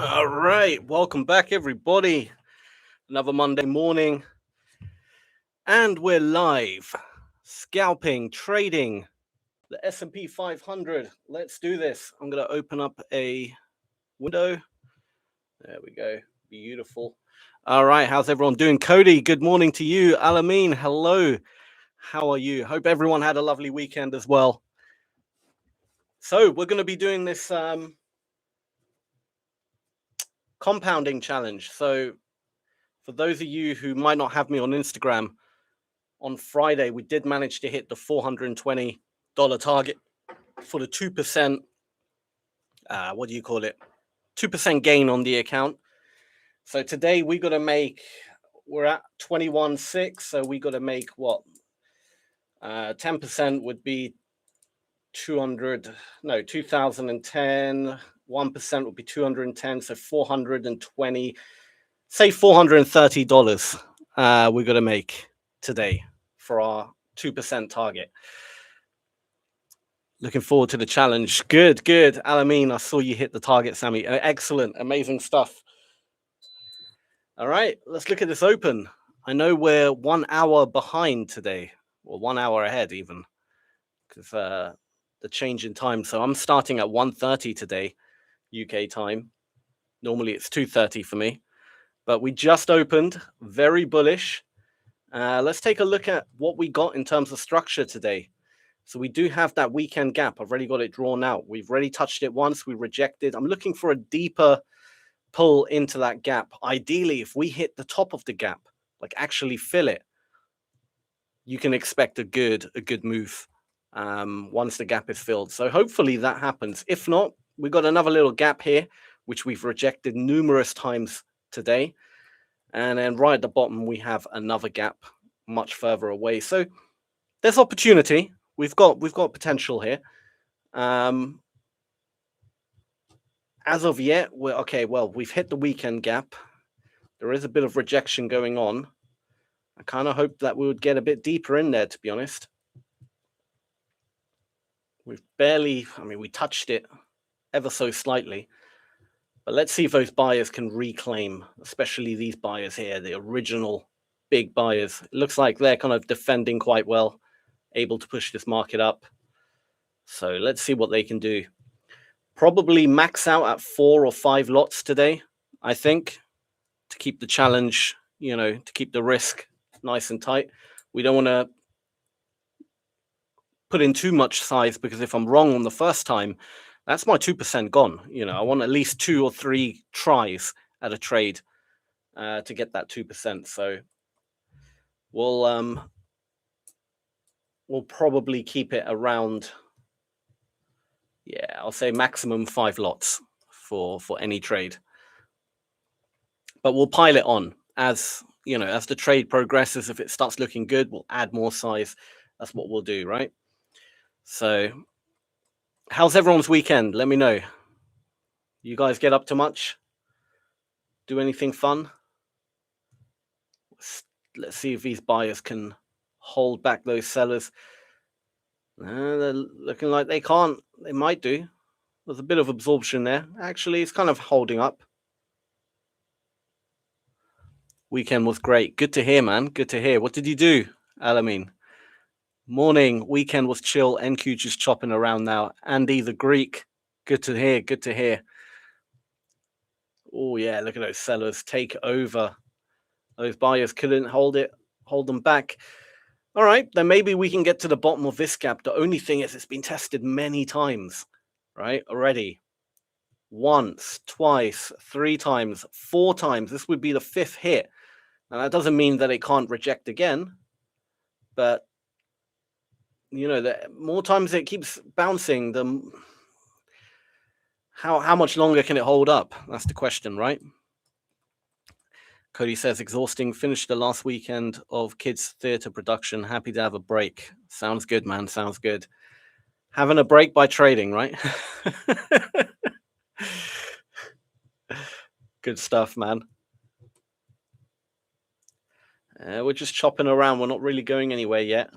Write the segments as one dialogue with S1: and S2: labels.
S1: All right, welcome back, everybody. Another Monday morning, and we're live. Scalping, trading, the S&P 500. Let's do this. I'm going to open up a window. There we go. Beautiful. All right, how's everyone doing? Cody, good morning to you. Alameen, hello. How are you? Hope everyone had a lovely weekend as well. So we're going to be doing this compounding challenge. So for those of you who might not have me on Instagram, on Friday, we did manage to hit the $420 target for the 2%, what do you call it? 2% gain on the account. So today we got to make, we're at 21.6. So we got to make what? 10% would be 2010. 1% would be 210. So 420, say $430 we're going to make today for our 2% target. Looking forward to the challenge. Good. Alameen, I saw you hit the target, Sammy. Excellent. Amazing stuff. All right, let's look at this open. I know we're 1 hour behind today, or 1 hour ahead even, because the change in time. So I'm starting at 1:30 today, UK time. Normally it's 2:30 for me. But we just opened, very bullish. Let's take a look at what we got in terms of structure today. So we do have that weekend gap. I've already got it drawn out. We've already touched it once. We rejected. I'm looking for a deeper pull into that gap. Ideally, if we hit the top of the gap, like actually fill it, you can expect a good move once the gap is filled. So hopefully that happens. If not, we've got another little gap here, which we've rejected numerous times today. And then right at the bottom, we have another gap much further away. So there's opportunity. We've got potential here. As of yet, we're okay. Well, we've hit the weekend gap. There is a bit of rejection going on. I kind of hope that we would get a bit deeper in there, to be honest. We've barely, we touched it ever so slightly. But let's see if those buyers can reclaim, especially these buyers here, the original big buyers. It looks like they're kind of defending quite well, able to push this market up. So let's see what they can do. Probably max out at 4 or 5 lots today, I think, to keep the challenge, to keep the risk nice and tight. We don't want to put in too much size, because if I'm wrong on the first time, that's my 2% gone. I want at least 2 or 3 tries at a trade to get that 2%. So we'll probably keep it around, I'll say maximum 5 lots for any trade. But we'll pile it on as the trade progresses. If it starts looking good, we'll add more size. That's what we'll do, right? So how's everyone's weekend? Let me know. You guys get up to much? Do anything fun? Let's see if these buyers can hold back those sellers. They're looking like they can't. They might do. There's a bit of absorption there. Actually, it's kind of holding up. Weekend was great. Good to hear, man. Good to hear. What did you do, Alameen? Morning. Weekend was chill. NQ just chopping around now. Andy the Greek. Good to hear. Good to hear. Oh, yeah. Look at those sellers take over. Those buyers couldn't hold them back. All right. Then maybe we can get to the bottom of this gap. The only thing is it's been tested many times, right? Already. Once, twice, 3 times, 4 times. This would be the 5th hit. Now, that doesn't mean that it can't reject again. But, the more times it keeps bouncing, the how much longer can it hold up? That's the question, right? Cody says, exhausting. Finished the last weekend of kids' theatre production. Happy to have a break. Sounds good, man. Sounds good. Having a break by trading, right? Good stuff, man. We're just chopping around. We're not really going anywhere yet.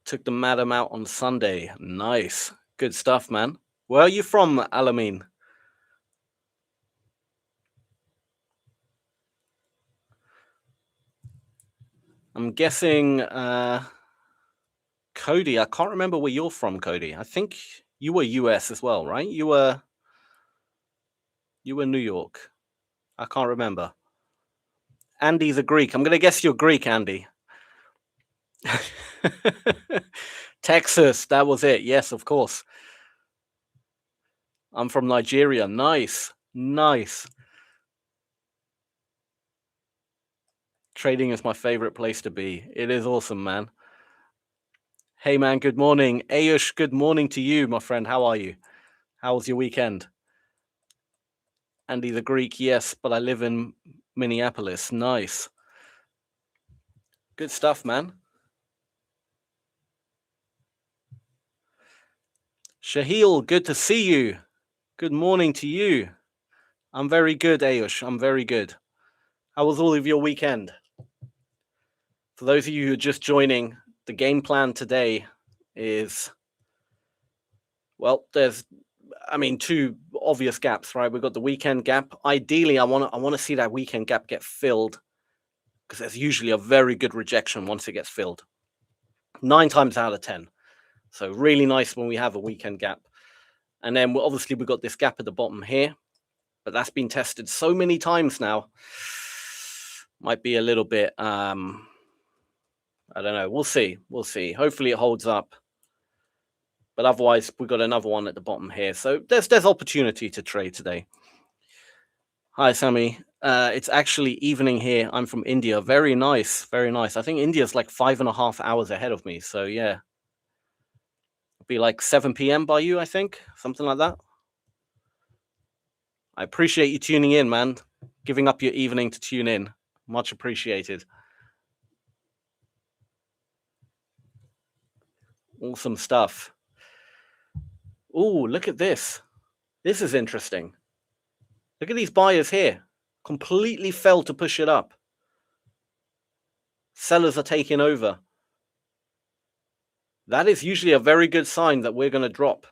S1: Took the madam out on Sunday. Nice. Good stuff, man. Where are you from, Alameen? I'm guessing Cody. I can't remember where you're from, Cody. I think you were US as well, right? You were New York. I can't remember. Andy's a Greek. I'm gonna guess you're Greek, Andy. Texas, that was it. Yes, of course. I'm from Nigeria. Nice. Nice. Trading is my favorite place to be. It is awesome, man. Hey, man, good morning. Ayush, good morning to you, my friend. How are you? How was your weekend? Andy the Greek, yes, but I live in Minneapolis. Nice. Good stuff, man. Shahil, good to see you. Good morning to you. I'm very good, Ayush. I'm very good. How was all of your weekend? For those of you who are just joining, the game plan today is, well, there's, two obvious gaps, right? We've got the weekend gap. Ideally, I want to see that weekend gap get filled because there's usually a very good rejection once it gets filled. 9 times out of 10. So really nice when we have a weekend gap. And then obviously we've got this gap at the bottom here, but that's been tested so many times now. Might be a little bit, I don't know. We'll see. We'll see. Hopefully it holds up. But otherwise, we've got another one at the bottom here. So there's opportunity to trade today. Hi, Sammy. It's actually evening here. I'm from India. Very nice. Very nice. I think India's like 5.5 hours ahead of me. So yeah. It'll be like 7 p.m. by you, I think. Something like that. I appreciate you tuning in, man. Giving up your evening to tune in. Much appreciated. Awesome stuff. Oh, look at this. This is interesting. Look at these buyers here. Completely failed to push it up. Sellers are taking over. That is usually a very good sign that we're going to drop.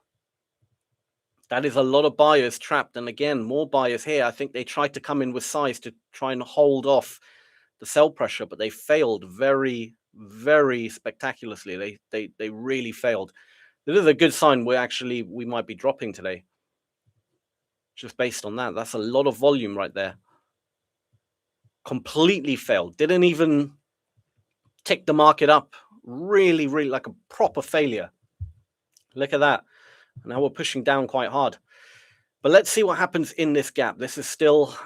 S1: That is a lot of buyers trapped. And again, more buyers here. I think they tried to come in with size to try and hold off the sell pressure, but they failed very, very spectacularly. They really failed. This is a good sign we might be dropping today. Just based on that. That's a lot of volume right there. Completely failed. Didn't even tick the market up. Really, really like a proper failure. Look at that. Now we're pushing down quite hard. But let's see what happens in this gap. This is still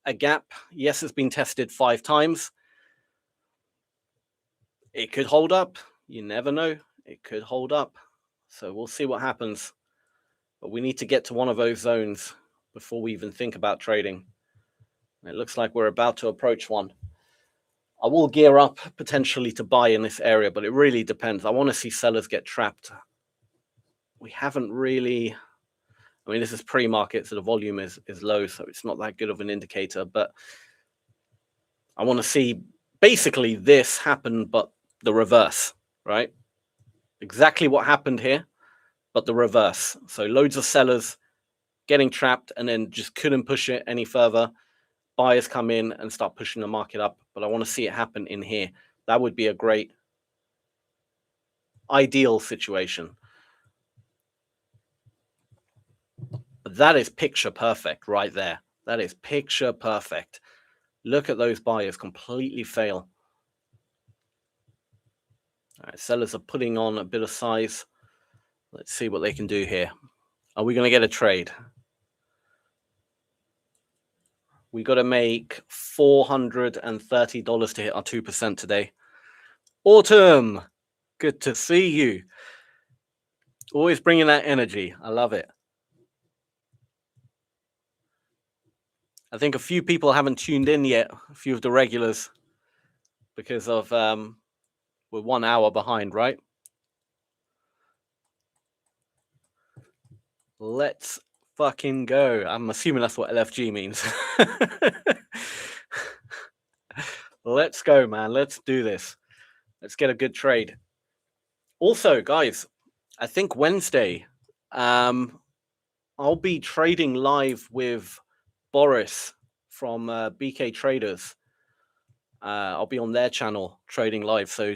S1: a gap. Yes, it's been tested 5 times. It could hold up. You never know. It could hold up. So we'll see what happens. But we need to get to one of those zones before we even think about trading. It looks like we're about to approach one. I will gear up potentially to buy in this area, but it really depends. I want to see sellers get trapped. We haven't really... this is pre-market, so the volume is low, so it's not that good of an indicator. But I want to see basically this happen, but the reverse, right? Exactly what happened here, but the reverse. So loads of sellers getting trapped and then just couldn't push it any further. Buyers come in and start pushing the market up, but I want to see it happen in here. That would be a great ideal situation. But that is picture perfect right there. That is picture perfect. Look at those buyers completely fail. All right, sellers are putting on a bit of size. Let's see what they can do here. Are we going to get a trade? We got to make $430 to hit our 2% today. Autumn, good to see you. Always bringing that energy. I love it. I think a few people haven't tuned in yet, a few of the regulars, because of we're 1 hour behind, right? Let's fucking go. I'm assuming that's what LFG means. Let's go, man. Let's do this. Let's get a good trade. Also, guys, I think Wednesday, I'll be trading live with Boris from BK Traders. I'll be on their channel trading live, so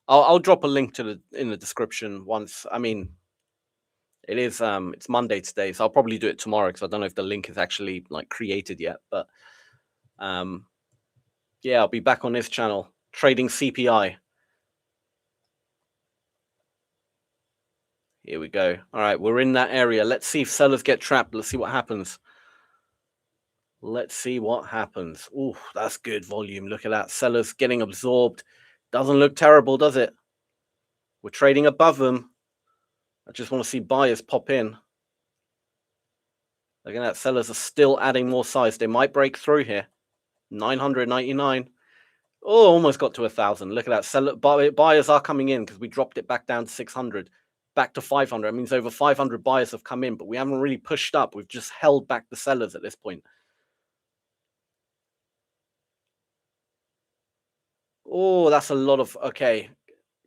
S1: I'll drop a link to in the description once. I mean, it is it's Monday today, so I'll probably do it tomorrow because I don't know if the link is actually like created yet. But yeah, I'll be back on this channel trading CPI. Here we go. All right, we're in that area. Let's see if sellers get trapped. Let's see what happens. Let's see what happens. Ooh, that's good volume. Look at that. Sellers getting absorbed. Doesn't look terrible, does it? We're trading above them. I just want to see buyers pop in. Look at that. Sellers are still adding more size. They might break through here. 999. Oh, almost got to 1,000. Look at that. Buyers are coming in because we dropped it back down to 600, back to 500. That means over 500 buyers have come in, but we haven't really pushed up. We've just held back the sellers at this point. Oh, that's a lot of, okay.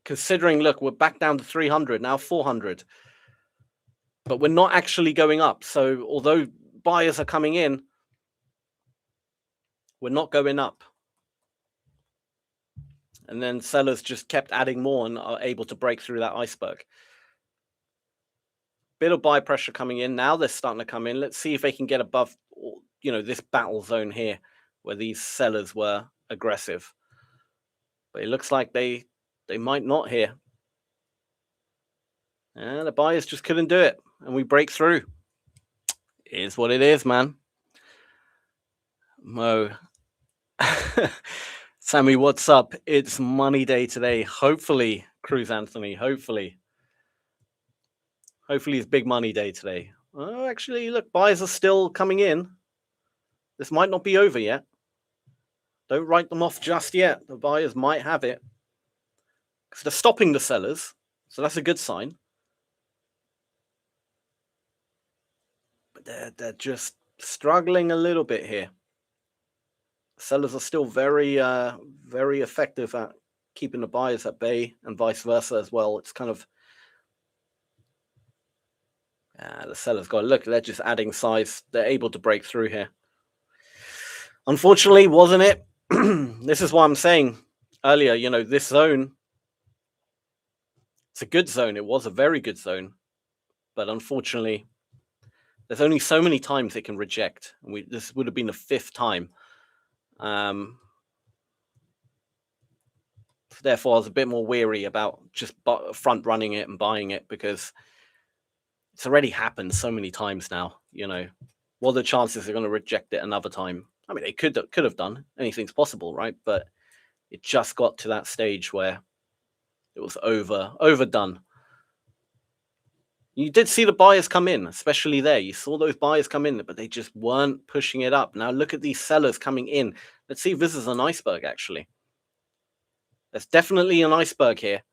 S1: Considering, look, we're back down to 300, now 400. But we're not actually going up. So although buyers are coming in, we're not going up. And then sellers just kept adding more and are able to break through that iceberg. Bit of buy pressure coming in. Now they're starting to come in. Let's see if they can get above, you know, this battle zone here where these sellers were aggressive. But it looks like they might not here. And the buyers just couldn't do it. And we break through. It is what it is, man. Mo. Sammy, what's up? It's money day today. Hopefully, Cruz Anthony, hopefully it's big money day today. Oh, actually, look, buyers are still coming in. This might not be over yet. Don't write them off just yet. The buyers might have it because they're stopping the sellers. So that's a good sign. But they're just struggling a little bit here. Sellers are still very effective at keeping the buyers at bay and vice versa as well. It's kind of the sellers got, look, they're just adding size. They're able to break through here. Unfortunately, wasn't it? This is why I'm saying earlier, you know, this zone, it's a good zone. It was a very good zone. But unfortunately, there's only so many times it can reject. And this would have been the 5th time. Therefore, I was a bit more weary about just front running it and buying it because it's already happened so many times now. You know, what are the chances they're going to reject it another time? I mean, they could have done. Anything's possible, right? But it just got to that stage where it was overdone. You did see the buyers come in, especially there. You saw those buyers come in, but they just weren't pushing it up. Now look at these sellers coming in. Let's see if this is an iceberg, actually. There's definitely an iceberg here.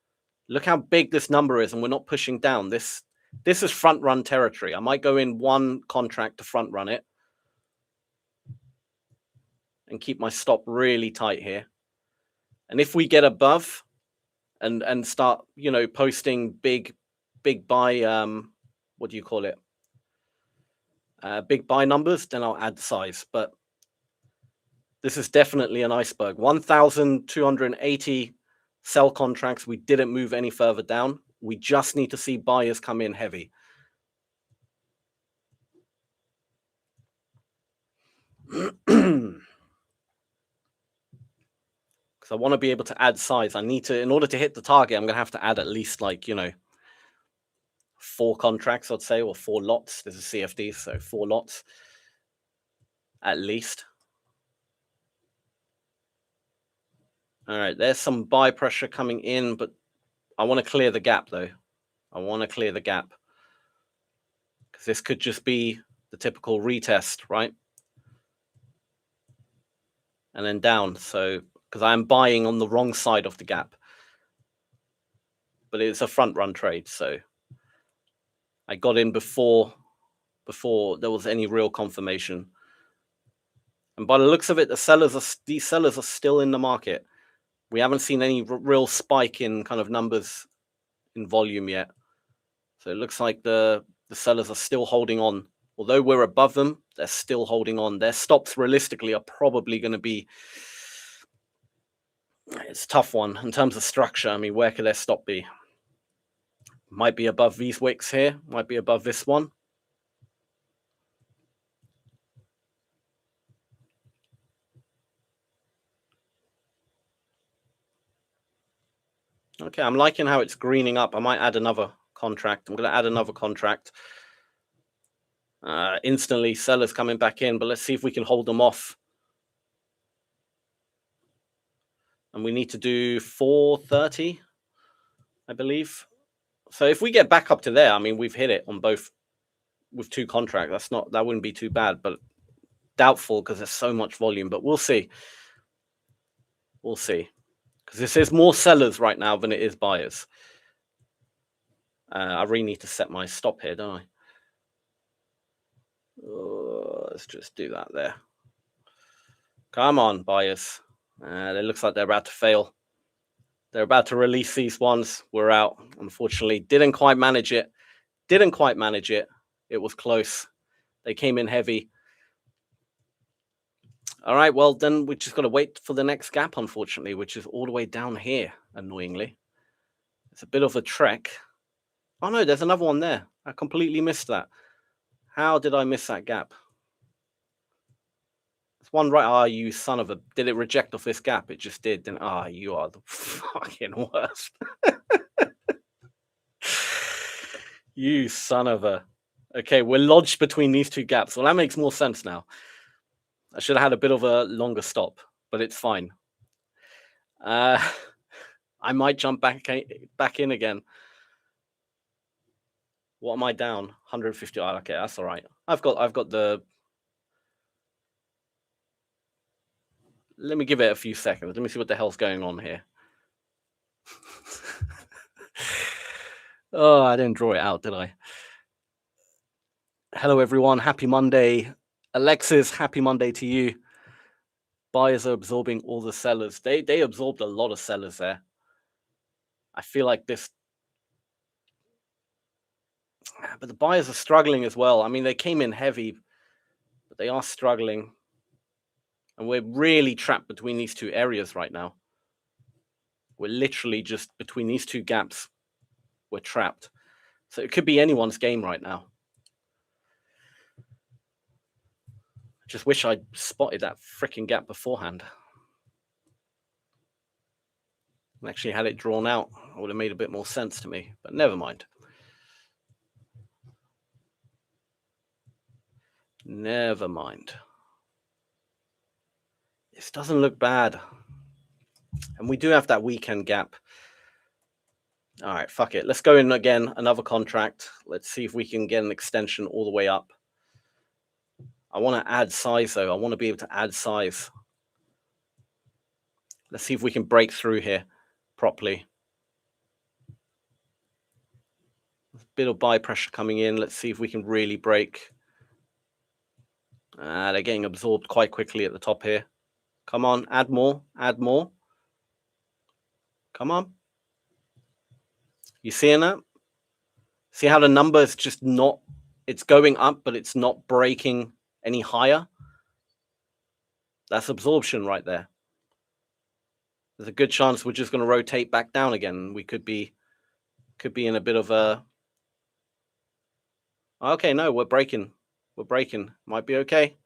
S1: Look how big this number is, and we're not pushing down. This is front run territory. I might go in one contract to front run it and keep my stop really tight here. And if we get above and start, you know, posting big buy, what do you call it? Big buy numbers, then I'll add size. But this is definitely an iceberg. 1,280 sell contracts. We didn't move any further down. We just need to see buyers come in heavy. Because I want to be able to add size. I need to, in order to hit the target, I'm going to have to add at least, like, you know, 4 contracts, I'd say, or 4 lots. This is CFD, so 4 lots at least. All right, there's some buy pressure coming in, but I want to clear the gap, though. I want to clear the gap because this could just be the typical retest, right? And then down. So, because I'm buying on the wrong side of the gap, but it's a front run trade. So I got in before there was any real confirmation. And by the looks of it, these sellers are still in the market. We haven't seen any real spike in kind of numbers in volume yet. So it looks like the sellers are still holding on Although we're above them, they're still holding on. Their stops realistically are probably going to be, it's a tough one in terms of structure. I mean, where could their stop be? Might be above these wicks here, might be above this one. Okay, I'm liking how it's greening up. I might add another contract. I'm going to add another contract. Instantly, sellers coming back in, but let's see if we can hold them off. And we need to do 430, I believe. So if we get back up to there, I mean, we've hit it on both with 2 contracts. That wouldn't be too bad, but doubtful because there's so much volume. But we'll see. We'll see. Because this is more sellers right now than it is buyers. I really need to set my stop here, don't I? Let's just do that there. Come on, buyers. It looks like they're about to fail. They're about to release these ones. We're out, unfortunately. Didn't quite manage it. It was close. They came in heavy. All right, well, then we just got to wait for the next gap, unfortunately, which is all the way down here, annoyingly. It's a bit of a trek. Oh, no, there's another one there. I completely missed that. How did I miss that gap? There's one right. Ah, you son of a... Did it reject off this gap? It just did. Then, you are the fucking worst. You son of a... Okay, we're lodged between these 2 gaps. Well, that makes more sense now. I should have had a bit of a longer stop, but it's fine. I might jump back in again. What am I down? 150. Oh, okay, that's all right. I've got the... Let me give it a few seconds. Let me see what the hell's going on here. Oh, I didn't draw it out, did I? Hello, everyone. Happy Monday. Alexis, happy Monday to you. Buyers are absorbing all the sellers. They absorbed a lot of sellers there. I feel like this... But the buyers are struggling as well. I mean, they came in heavy, but they are struggling. And we're really trapped between these 2 areas right now. We're literally just between these 2 gaps. We're trapped. So it could be anyone's game right now. I just wish I'd spotted that freaking gap beforehand. And actually had it drawn out. It would have made a bit more sense to me, but never mind. Never mind. This doesn't look bad. And we do have that weekend gap. All right, fuck it. Let's go in again, another contract. Let's see if we can get an extension all the way up. I want to add size, though. I want to be able to add size. Let's see if we can break through here properly. A bit of buy pressure coming in. Let's see if we can really break. They're getting absorbed quite quickly at the top here. Come on, add more, add more. Come on. You seeing that? See how the number is just not, it's going up, but it's not breaking any higher? That's absorption right there. There's a good chance we're just going to rotate back down again. We could be in a bit of a... Okay, no, we're breaking. We're breaking. Might be okay.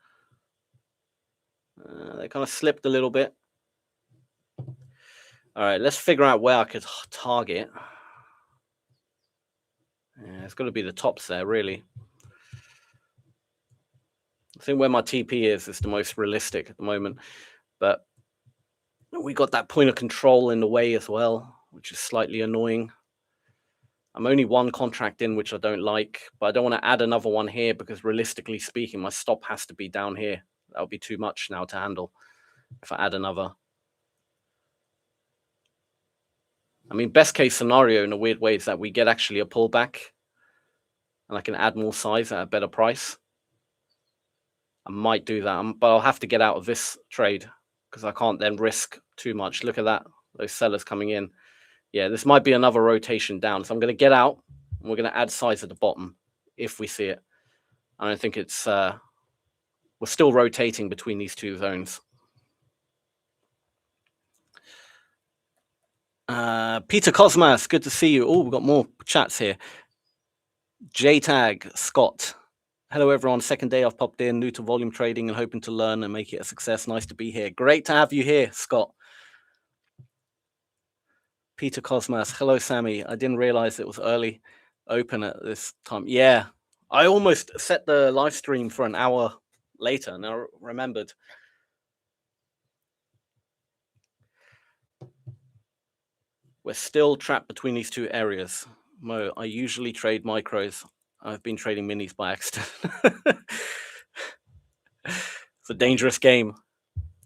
S1: They kind of slipped a little bit. All right, let's figure out where I could target. Yeah, it's got to be the tops there, really. I think where my TP is the most realistic at the moment. But we got that point of control in the way as well, which is slightly annoying. I'm only 1 contract in, which I don't like, but I don't want to add another one here because realistically speaking, my stop has to be down here. That would be too much now to handle if I add another. I mean, best case scenario in a weird way is that we get actually a pullback and I can add more size at a better price. I might do that, but I'll have to get out of this trade because I can't then risk too much. Look at that, those sellers coming in. Yeah, this might be another rotation down. So I'm going to get out and we're going to add size at the bottom if we see it. I don't think it's we're still rotating between these two zones. Peter Cosmas, good to see you. Oh, we've got more chats here. JTag Scott. Hello everyone, second day I've popped in, new to volume trading and hoping to learn and make it a success. Nice to be here. Great to have you here, Scott. Peter Cosmas. Hello, Sammy. I didn't realize it was early open at this time. Yeah, I almost set the live stream for an hour later. Now remembered. We're still trapped between these two areas. Mo, I usually trade micros. I've been trading minis by accident. It's a dangerous game.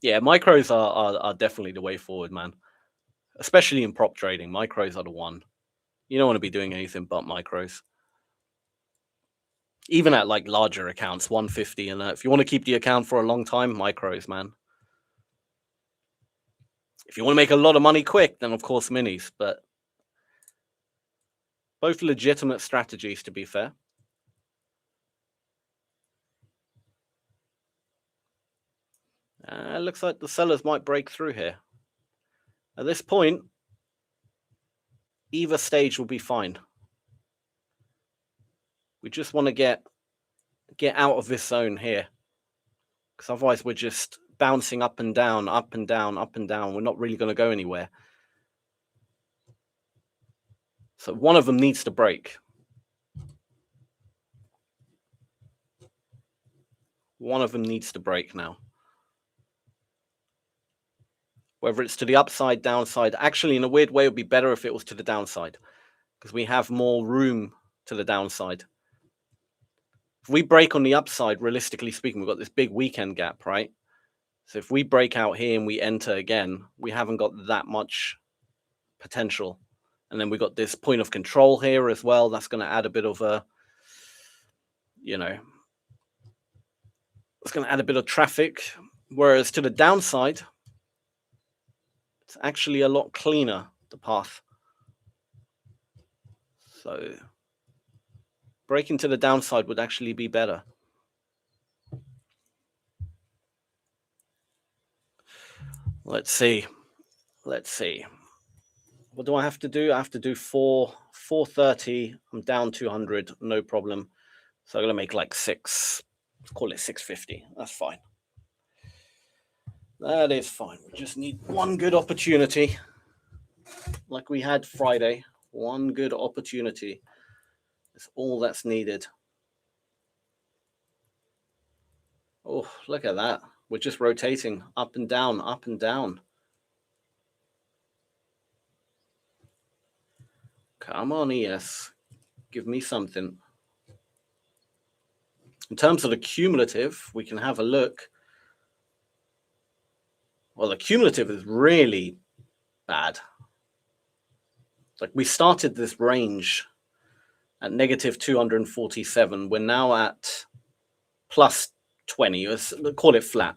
S1: Yeah, micros are definitely the way forward, man. Especially in prop trading, micros are the one. You don't want to be doing anything but micros. Even at like larger accounts, 150 and if you want to keep the account for a long time, micros, man. If you want to make a lot of money quick, then of course minis, but both legitimate strategies, to be fair. Looks like the sellers might break through here. At this point, either stage will be fine. We just want to get out of this zone here, because otherwise we're just bouncing up and down, up and down, up and down. We're not really going to go anywhere. So one of them needs to break. One of them needs to break now. Whether it's to the upside, downside. Actually, in a weird way, it would be better if it was to the downside, because we have more room to the downside. If we break on the upside, realistically speaking, we've got this big weekend gap, right? So if we break out here and we enter again, we haven't got that much potential. And then we got this point of control here as well. That's going to add a bit of a, it's going to add a bit of traffic. Whereas to the downside, it's actually a lot cleaner, the path. So breaking to the downside would actually be better. Let's see. What do I have to do? I have to do 430. I'm down 200, no problem. So I'm going to make like let's call it 650. That's fine. That is fine. We just need one good opportunity, like we had Friday. One good opportunity. That's all that's needed. Oh, look at that. We're just rotating up and down, up and down. Come on, ES. Give me something. In terms of the cumulative, we can have a look. Well, the cumulative is really bad. Like we started this range at negative 247. We're now at plus 20. Let's call it flat.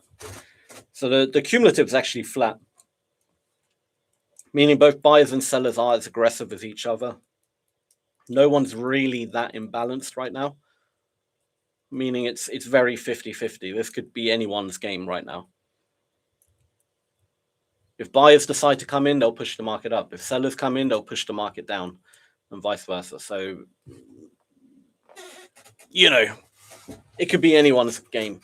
S1: So the cumulative is actually flat, meaning both buyers and sellers are as aggressive as each other. No one's really that imbalanced right now, meaning it's very 50-50. This could be anyone's game right now. If buyers decide to come in, they'll push the market up. If sellers come in, they'll push the market down, and vice versa. So, it could be anyone's game.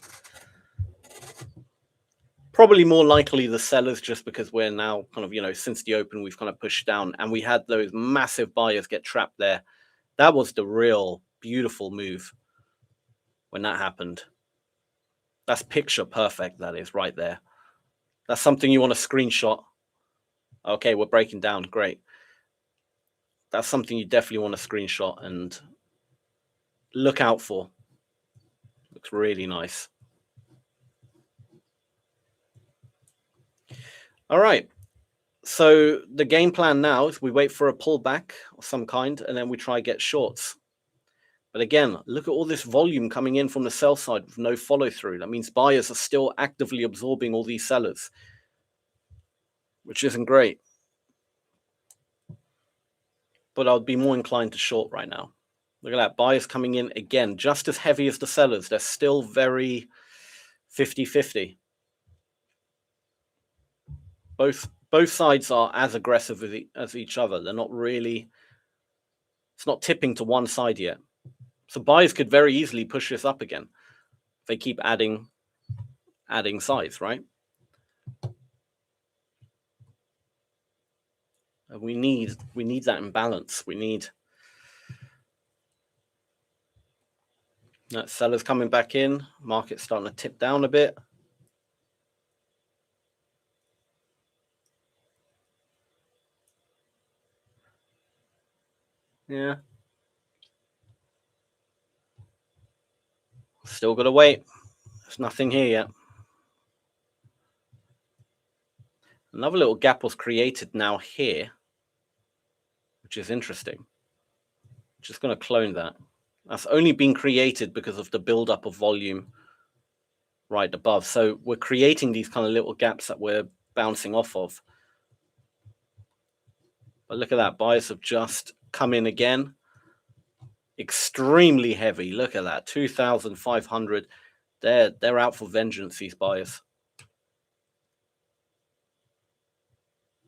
S1: Probably more likely the sellers, just because we're now kind of, since the open, we've kind of pushed down, and we had those massive buyers get trapped there. That was the real beautiful move when that happened. That's picture perfect, that is, right there. That's something you want to screenshot. Okay, we're breaking down. Great. That's something you definitely want to screenshot and look out for. Looks really nice. All right. So the game plan now is we wait for a pullback of some kind, and then we try get shorts. But again, look at all this volume coming in from the sell side with no follow through. That means buyers are still actively absorbing all these sellers, which isn't great. But I would be more inclined to short right now. Look at that. Buyers coming in again, just as heavy as the sellers. They're still very 50-50. Both sides are as aggressive as each other. They're not really, it's not tipping to one side yet. So buyers could very easily push this up again if they keep adding size, right? And we need that imbalance. We need that sellers coming back in, market starting to tip down a bit. Yeah. Still got to wait. There's nothing here yet. Another little gap was created now here, which is interesting. Just going to clone that. That's only been created because of the buildup of volume right above. So we're creating these kind of little gaps that we're bouncing off of. But look at that. Buyers have just come in again. Extremely heavy. Look at that. 2,500. They're out for vengeance, these buyers.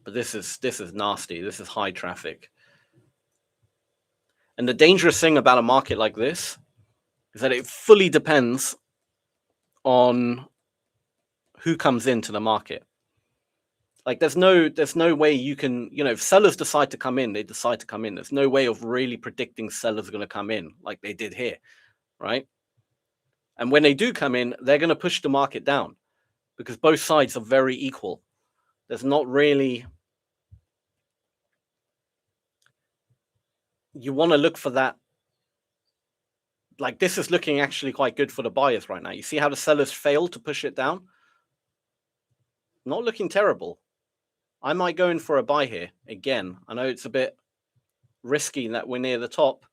S1: But this is nasty. This is high traffic. And the dangerous thing about a market like this is that it fully depends on who comes into the market. Like there's no way you can, if sellers decide to come in, they decide to come in. There's no way of really predicting sellers are going to come in like they did here, right? And when they do come in, they're going to push the market down because both sides are very equal. There's not really, you want to look for that. Like this is looking actually quite good for the buyers right now. You see how the sellers failed to push it down? Not looking terrible. I might go in for a buy here again. I know it's a bit risky that we're near the top.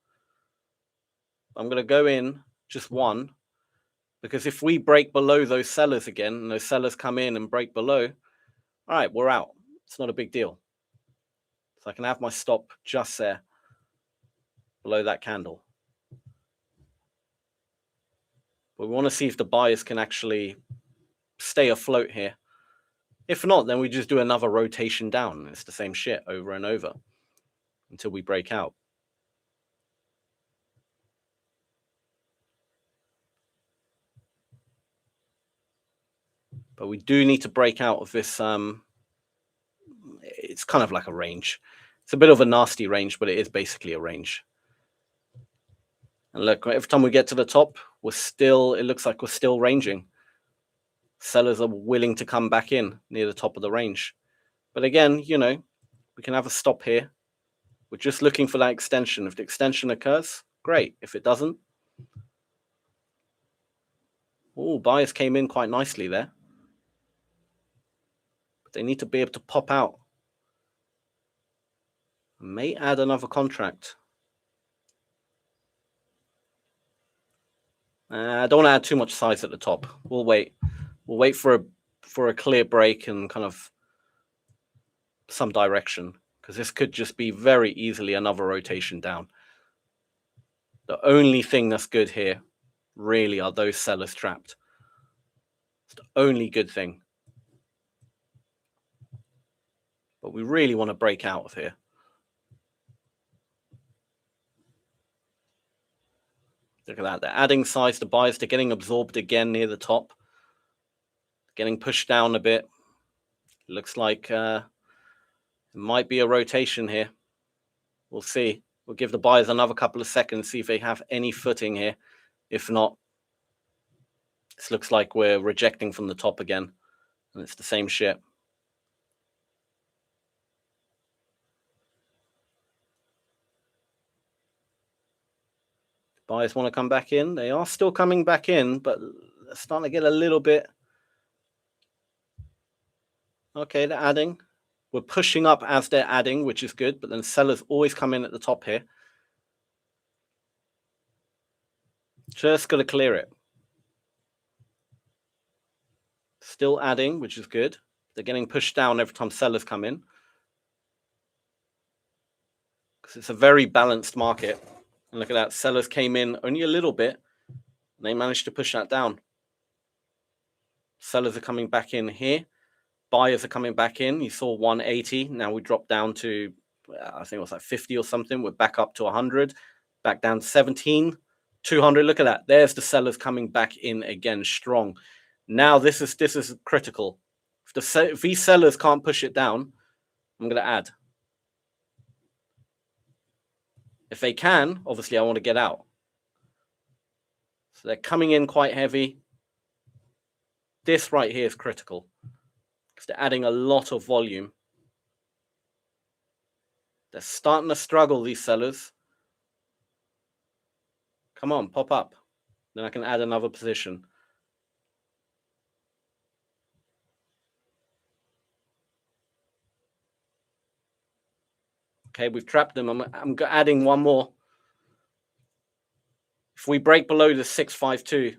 S1: I'm going to go in just one because if we break below those sellers again and those sellers come in and break below, all right, we're out. It's not a big deal. So I can have my stop just there below that candle. But we want to see if the buyers can actually stay afloat here. If not, then we just do another rotation down. It's the same shit over and over until we break out. But we do need to break out of this. It's kind of like a range. It's a bit of a nasty range, but it is basically a range. And look, every time we get to the top, it looks like we're still ranging. Sellers are willing to come back in near the top of the range. But again, we can have a stop here. We're just looking for that extension. If the extension occurs, great. If it doesn't, buyers came in quite nicely there. But they need to be able to pop out. May add another contract. I don't want to add too much size at the top. We'll wait. We'll wait for a clear break and kind of some direction, because this could just be very easily another rotation down. The only thing that's good here really are those sellers trapped. It's the only good thing. But we really want to break out of here. Look at that. They're adding size. The buyers, they're getting absorbed again near the top. Getting pushed down a bit. Looks like it might be a rotation here. We'll see. We'll give the buyers another couple of seconds, see if they have any footing here. If not, this looks like we're rejecting from the top again. And it's the same shit. Buyers want to come back in. They are still coming back in, but they're starting to get a little bit. Okay, they're adding. We're pushing up as they're adding, which is good, but then sellers always come in at the top here. Just got to clear it. Still adding, which is good. They're getting pushed down every time sellers come in. Because it's a very balanced market. And look at that. Sellers came in only a little bit. And they managed to push that down. Sellers are coming back in here. Buyers are coming back in. You saw 180. Now we dropped down to, I think it was like 50 or something. We're back up to 100. Back down to 17. 200. Look at that. There's the sellers coming back in again strong. Now this is critical. If these sellers can't push it down, I'm going to add. If they can, obviously I want to get out. So they're coming in quite heavy. This right here is critical because they're adding a lot of volume. They're starting to struggle, these sellers. Come on, pop up. Then I can add another position. Okay, we've trapped them. I'm adding one more. If we break below the 652,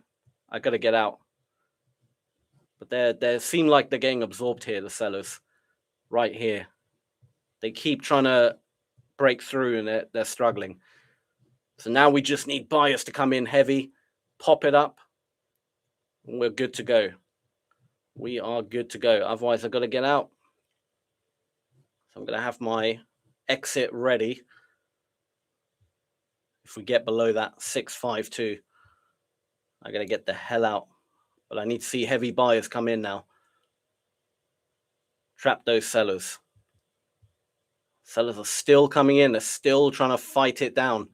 S1: I got to get out. But they seem like they're getting absorbed here, the sellers. Right here. They keep trying to break through and they're struggling. So now we just need buyers to come in heavy, pop it up, and we're good to go. We are good to go. Otherwise, I've got to get out. So I'm going to have my exit ready. If we get below that 652, I got to get the hell out. But I need to see heavy buyers come in now. Trap those sellers. Sellers are still coming in. They're still trying to fight it down.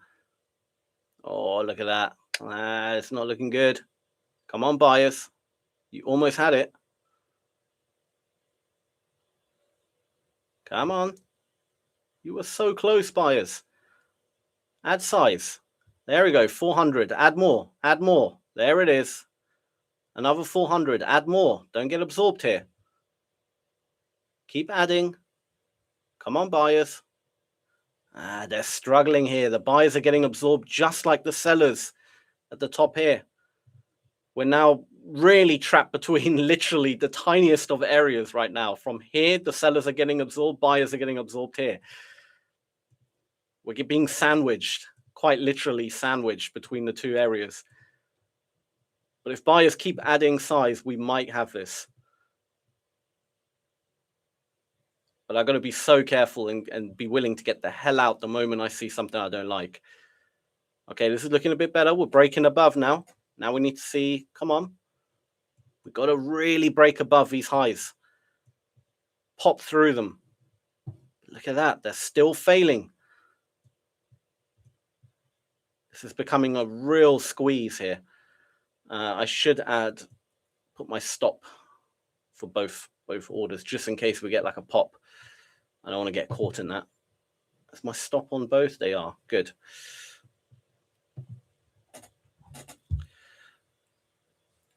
S1: Oh, look at that. It's not looking good. Come on, buyers. You almost had it. Come on. You were so close, buyers. Add size. There we go. 400. Add more. Add more. There it is. Another 400. Add more. Don't get absorbed here. Keep adding. Come on, buyers. They're struggling here. The buyers are getting absorbed just like the sellers at the top here. We're now really trapped between literally the tiniest of areas right now. From here, the sellers are getting absorbed. Buyers are getting absorbed here. We're being sandwiched, quite literally sandwiched between the two areas. But if buyers keep adding size, we might have this. But I've got to be so careful and be willing to get the hell out the moment I see something I don't like. Okay, this is looking a bit better. We're breaking above now. Now we need to see, come on. We've got to really break above these highs. Pop through them. Look at that. They're still failing. This is becoming a real squeeze here. I should put my stop for both orders, just in case we get like a pop. I don't want to get caught in that. Is my stop on both? They are. Good.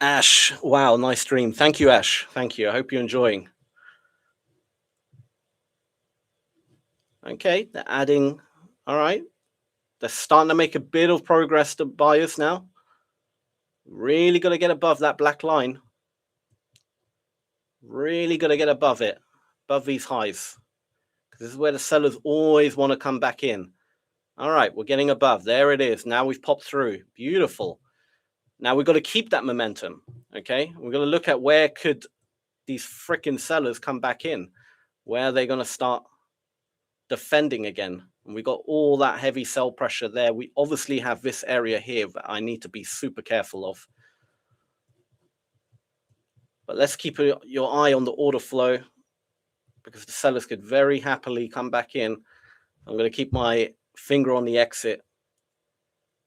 S1: Ash, wow, nice stream. Thank you, Ash. Thank you. I hope you're enjoying. Okay, they're adding. All right. They're starting to make a bit of progress to buyers now. Really got to get above that black line. Really got to get above it, above these highs. Because this is where the sellers always want to come back in. All right, we're getting above. There it is. Now we've popped through. Beautiful. Now we've got to keep that momentum. Okay, we're going to look at where could these freaking sellers come back in. Where are they going to start defending again? And we got all that heavy sell pressure there. We obviously have this area here that I need to be super careful of. But let's keep your eye on the order flow, because the sellers could very happily come back in. I'm going to keep my finger on the exit.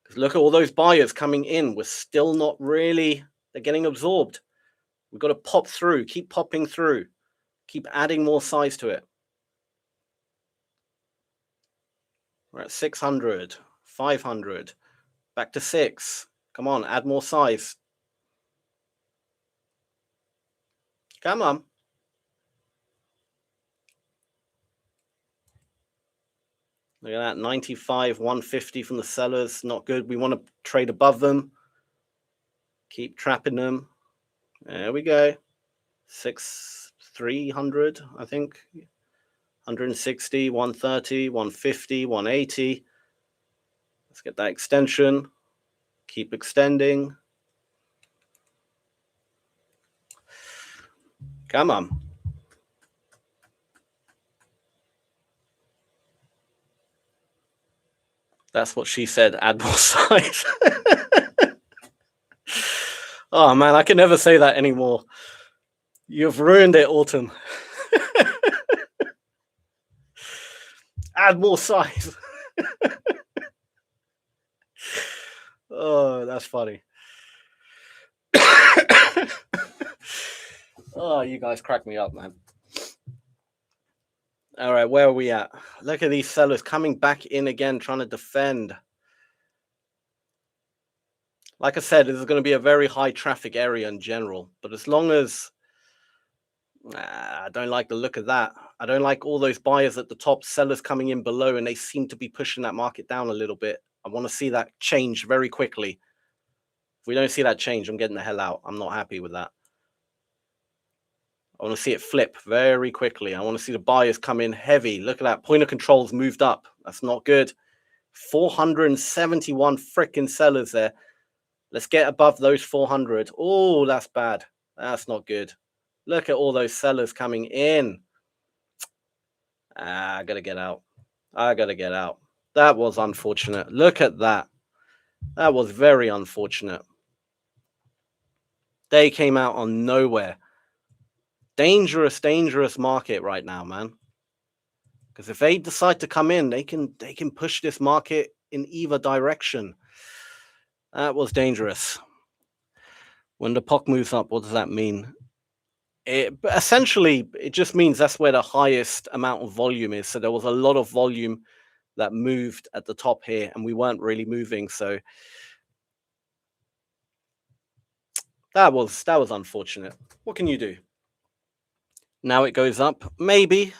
S1: Because look at all those buyers coming in. We're still not really, they're getting absorbed. We've got to pop through, keep popping through, keep adding more size to it. We're at 600, 500, back to 6. Come on, add more size. Come on. Look at that, 95, 150 from the sellers. Not good. We want to trade above them. Keep trapping them. There we go. 300, I think. 160, 130, 150, 180. Let's get that extension. Keep extending. Come on. That's what she said. Add more size. Oh man, I can never say that anymore. You've ruined it, Autumn. Add more size. Oh, that's funny. Oh, you guys crack me up, man. All right, where are we at? Look at these sellers coming back in again, trying to defend. Like I said, this is going to be a very high traffic area in general, but as long as I don't like the look of that. I don't like all those buyers at the top, sellers coming in below, and they seem to be pushing that market down a little bit. I want to see that change very quickly. If we don't see that change, I'm getting the hell out. I'm not happy with that. I want to see it flip very quickly. I want to see the buyers come in heavy. Look at that. Point of control's moved up. That's not good. 471 freaking sellers there. Let's get above those 400. Oh, that's bad. That's not good. Look at all those sellers coming in. I got to get out. I got to get out. That was unfortunate. Look at that. That was very unfortunate. They came out on nowhere. Dangerous, dangerous market right now, man. Because if they decide to come in, they can push this market in either direction. That was dangerous. When the POC moves up, what does that mean? Essentially, it just means that's where the highest amount of volume is. So there was a lot of volume that moved at the top here, and we weren't really moving. So that was unfortunate. What can you do? Now it goes up. Maybe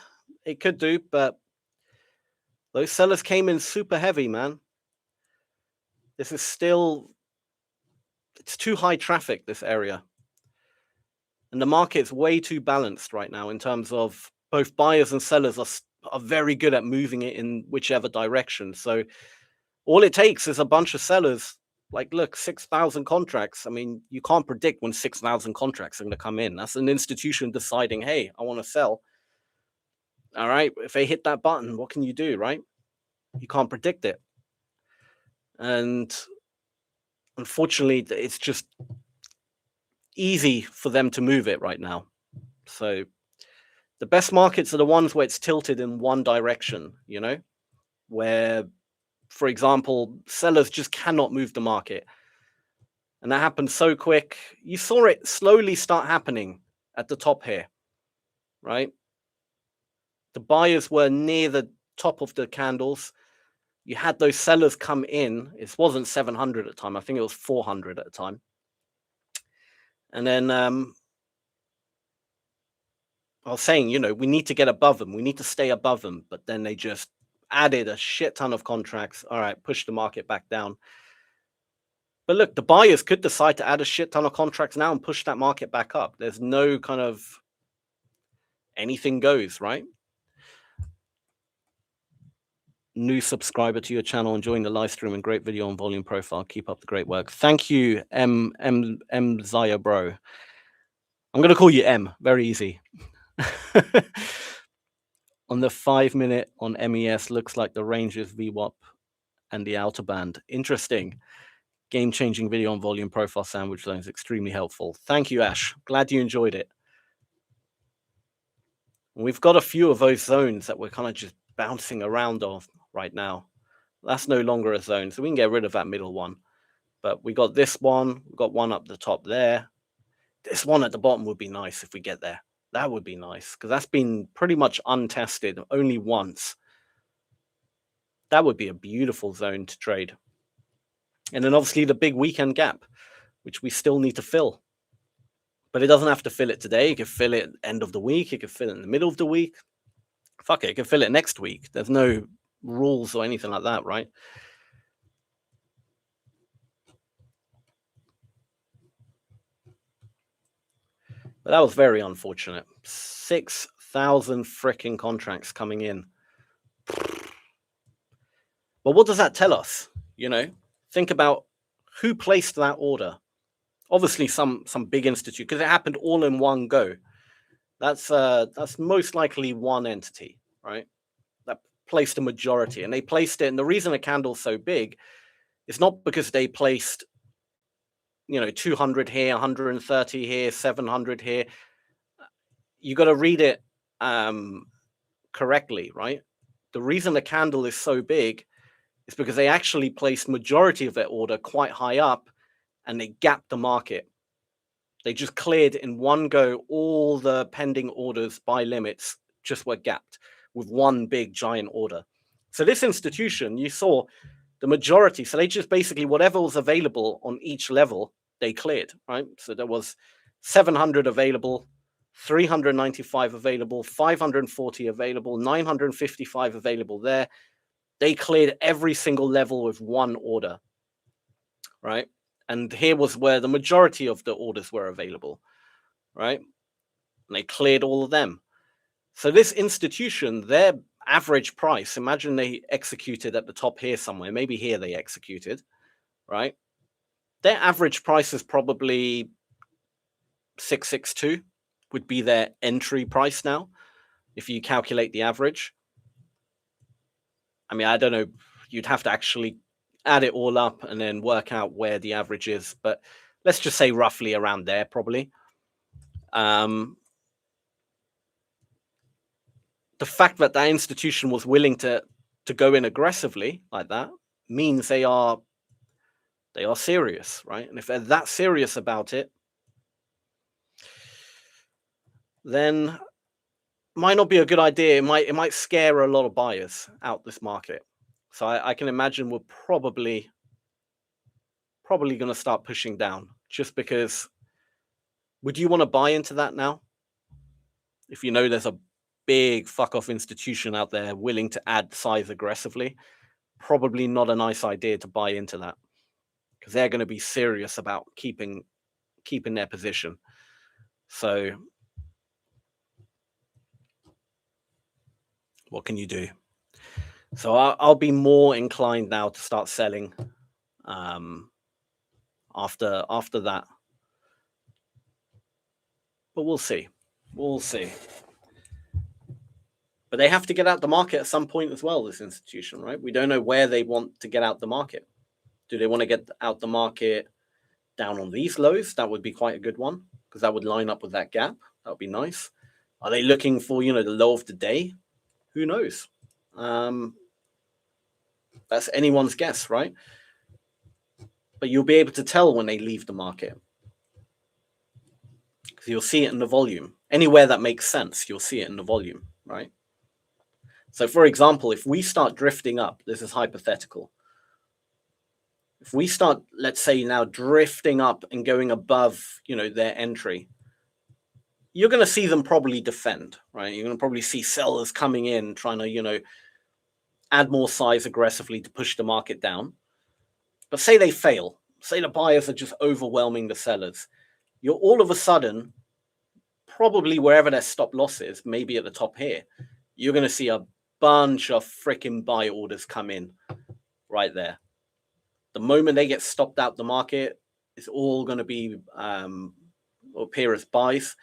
S1: it could do, but those sellers came in super heavy, man. This is still, it's too high traffic, this area. And the market's way too balanced right now in terms of both buyers and sellers are very good at moving it in whichever direction. So all it takes is a bunch of sellers. Like, look, 6,000 contracts. I mean, you can't predict when 6,000 contracts are going to come in. That's an institution deciding, hey, I want to sell. All right. If they hit that button, what can you do, right? You can't predict it. And unfortunately, it's just easy for them to move it right now. So the best markets are the ones where it's tilted in one direction, you know, where, for example, sellers just cannot move the market. And that happened so quick. You saw it slowly start happening at the top here, right? The buyers were near the top of the candles. You had those sellers come in. It wasn't 700 at the time. I think it was 400 at the time. And then I was saying, you know, we need to get above them. We need to stay above them. But then they just added a shit ton of contracts. All right, push the market back down. But look, the buyers could decide to add a shit ton of contracts now and push that market back up. There's no kind of anything goes, right? New subscriber to your channel, enjoying the live stream and great video and volume profile. Keep up the great work. Thank you, M Zaya Bro. I'm going to call you M. Very easy. On the 5 minute on MES, looks like the range is VWAP and the outer band. Interesting. Game-changing video on volume profile sandwich zones. Extremely helpful. Thank you, Ash. Glad you enjoyed it. We've got a few of those zones that we're kind of just bouncing around off right now. That's no longer a zone, so we can get rid of that middle one. But we got this one. We've got one up the top there. This one at the bottom would be nice if we get there. That would be nice, because that's been pretty much untested only once. That would be a beautiful zone to trade. And then obviously the big weekend gap, which we still need to fill. But it doesn't have to fill it today. It could fill it end of the week. It could fill it in the middle of the week. Fuck it, it could fill it next week. There's no rules or anything like that, right? But that was very unfortunate. 6,000 freaking contracts coming in. But what does that tell us? You know, think about who placed that order. Obviously, some big institute, because it happened all in one go. That's most likely one entity, right? That placed a majority, and they placed it. And the reason a candle's so big is not because they placed, 200 here, 130 here, 700 here. You got to read it correctly, right? The reason the candle is so big is because they actually placed majority of their order quite high up, and they gapped the market. They just cleared in one go all the pending orders by limits, just were gapped with one big giant order. So this institution, you saw the majority. So they just basically whatever was available on each level, they cleared, right? So there was 700 available, 395 available, 540 available, 955 available there. They cleared every single level with one order, right? And here was where the majority of the orders were available, right? And they cleared all of them. So this institution, their average price, imagine they executed at the top here somewhere, maybe here they executed, right? Their average price is probably 662 would be their entry price now, if you calculate the average. I mean, I don't know, you'd have to actually add it all up and then work out where the average is, but let's just say roughly around there, probably. The fact that that institution was willing to go in aggressively like that means they are serious, right? And if they're that serious about it, then might not be a good idea. It might scare a lot of buyers out this market. So I can imagine we're probably going to start pushing down, just because. Would you want to buy into that now? If you know there's a big fuck off institution out there willing to add size aggressively, probably not a nice idea to buy into that, because they're going to be serious about keeping their position. So what can you do? So I'll be more inclined now to start selling after that. But we'll see. We'll see. But they have to get out the market at some point as well, this institution, right? We don't know where they want to get out the market. Do they want to get out the market down on these lows? That would be quite a good one, because that would line up with that gap. That would be nice. Are they looking for, the low of the day? Who knows? That's anyone's guess, right? But you'll be able to tell when they leave the market, because you'll see it in the volume. Anywhere that makes sense, you'll see it in the volume, right? So for example, if we start drifting up, this is hypothetical. If we start, let's say now, drifting up and going above, their entry, you're going to see them probably defend, right? You're going to probably see sellers coming in, trying to, add more size aggressively to push the market down. But say they fail, say the buyers are just overwhelming the sellers, you're all of a sudden, probably wherever their stop loss is, maybe at the top here, you're going to see a bunch of freaking buy orders come in right there. The moment they get stopped out the market, it's all going to be appear as buys.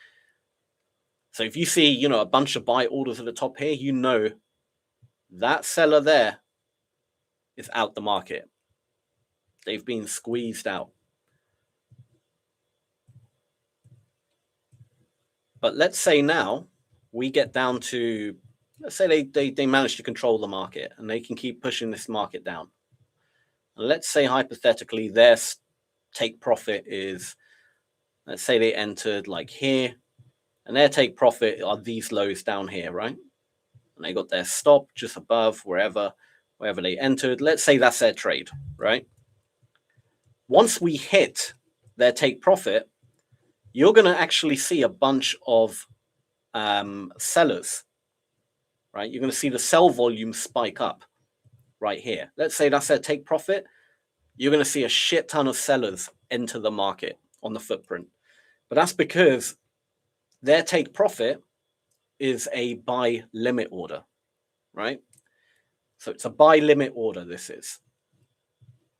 S1: So if you see, a bunch of buy orders at the top here, that seller there is out the market. They've been squeezed out. But let's say now we get down to, let's say they manage to control the market and they can keep pushing this market down. And let's say hypothetically their take profit is, let's say they entered like here, and their take profit are these lows down here, right? And they got their stop just above wherever they entered. Let's say that's their trade, right? Once we hit their take profit, you're going to actually see a bunch of sellers, right? You're going to see the sell volume spike up right here. Let's say that's their take profit. You're going to see a shit ton of sellers enter the market on the footprint. But that's because their take profit is a buy limit order, right? So it's a buy limit order, this is.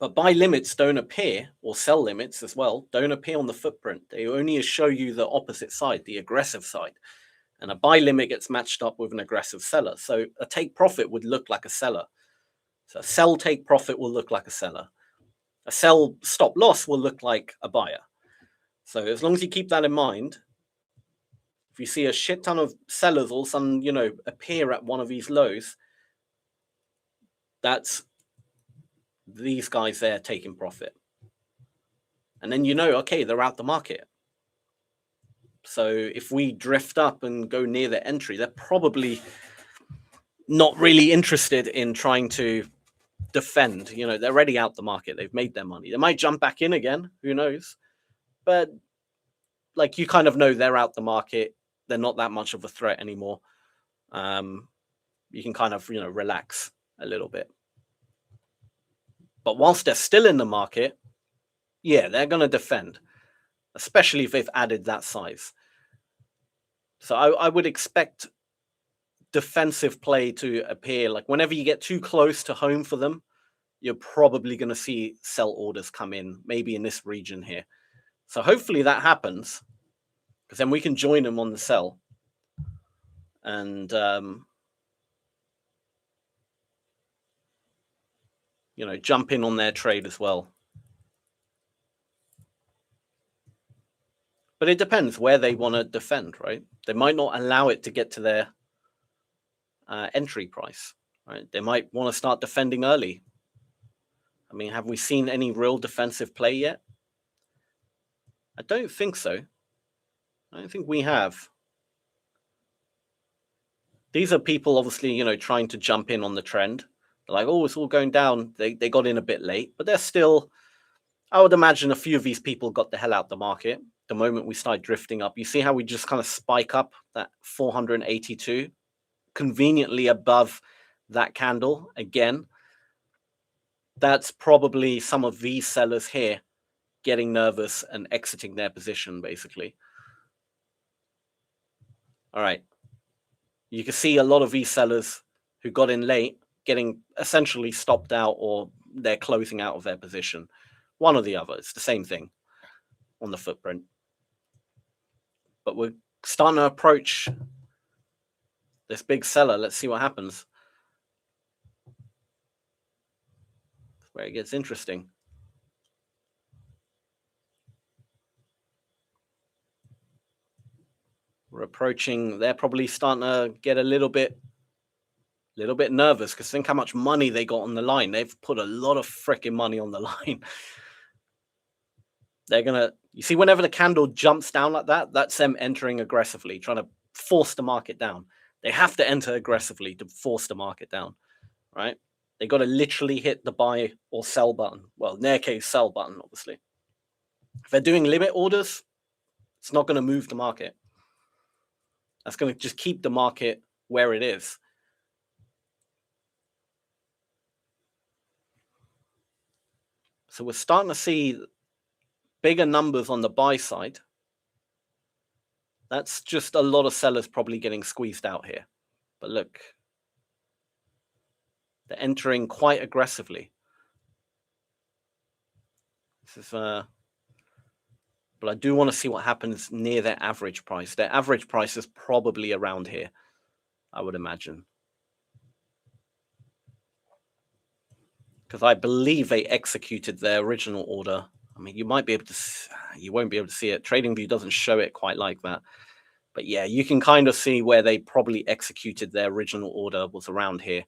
S1: But buy limits don't appear, or sell limits as well, don't appear on the footprint. They only show you the opposite side, the aggressive side. And a buy limit gets matched up with an aggressive seller. So a take profit would look like a seller. So a sell take profit will look like a seller. A sell stop loss will look like a buyer. So as long as you keep that in mind, if you see a shit ton of sellers all of a sudden, you know, appear at one of these lows, that's these guys there taking profit. And then you know, okay, they're out the market. So if we drift up and go near the entry, they're probably not really interested in trying to defend. You know, they're already out the market. They've made their money. They might jump back in again. Who knows? But like, you kind of know they're out the market. They're not that much of a threat anymore. You can kind of, you know, relax a little bit. But whilst they're still in the market, yeah, they're going to defend, especially if they've added that size. So I would expect defensive play to appear. Like whenever you get too close to home for them, you're probably going to see sell orders come in, maybe in this region here. So hopefully that happens, because then we can join them on the sell. And, you know, jump in on their trade as well. But it depends where they want to defend, right? They might not allow it to get to their entry price, right? They might want to start defending early. I mean, have we seen any real defensive play yet? I don't think so. I don't think we have. These are people obviously, you know, trying to jump in on the trend. They're like, oh, it's all going down. They got in a bit late, but they're still, I would imagine a few of these people got the hell out the market the moment we start drifting up. You see how we just kind of spike up that 482, conveniently above that candle again. That's probably some of these sellers here getting nervous and exiting their position, basically. All right. You can see a lot of these sellers who got in late getting essentially stopped out, or they're closing out of their position. One or the other. It's the same thing on the footprint. But we're starting to approach this big seller. Let's see what happens. That's where it gets interesting. We're approaching, they're probably starting to get a little bit nervous, because think how much money they got on the line. They've put a lot of freaking money on the line. They're gonna, you see, whenever the candle jumps down like that, that's them entering aggressively, trying to force the market down. They have to enter aggressively to force the market down, right? They got to literally hit the buy or sell button. Well, in their case, sell button, obviously. If they're doing limit orders, it's not going to move the market. That's going to just keep the market where it is. So we're starting to see bigger numbers on the buy side. That's just a lot of sellers probably getting squeezed out here. But look, they're entering quite aggressively. This is, but I do want to see what happens near their average price. Their average price is probably around here, I would imagine. Because I believe they executed their original order. I mean, you might be able to, you won't be able to see it. TradingView doesn't show it quite like that. But yeah, you can kind of see where they probably executed their original order was around here.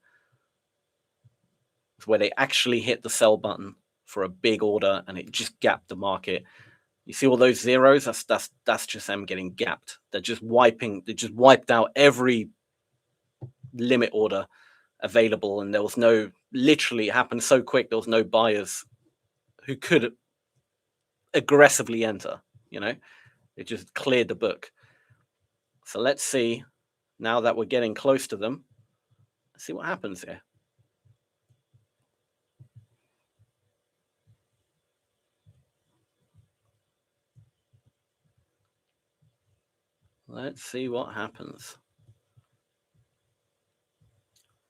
S1: It's where they actually hit the sell button for a big order, and it just gapped the market. You see all those zeros? That's just them getting gapped. They're just wiping. They just wiped out every limit order available, and there was no. Literally, it happened so quick. There was no buyers who could aggressively enter. You know, it just cleared the book. So let's see. Now that we're getting close to them, let's see what happens here. Let's see what happens.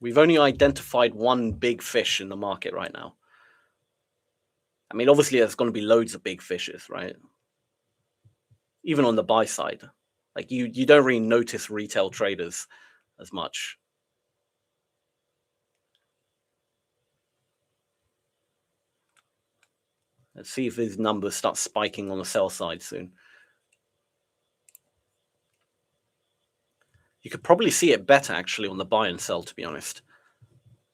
S1: We've only identified one big fish in the market right now. I mean, obviously, there's going to be loads of big fishes, right? Even on the buy side, like you don't really notice retail traders as much. Let's see if these numbers start spiking on the sell side soon. You could probably see it better actually on the buy and sell, to be honest.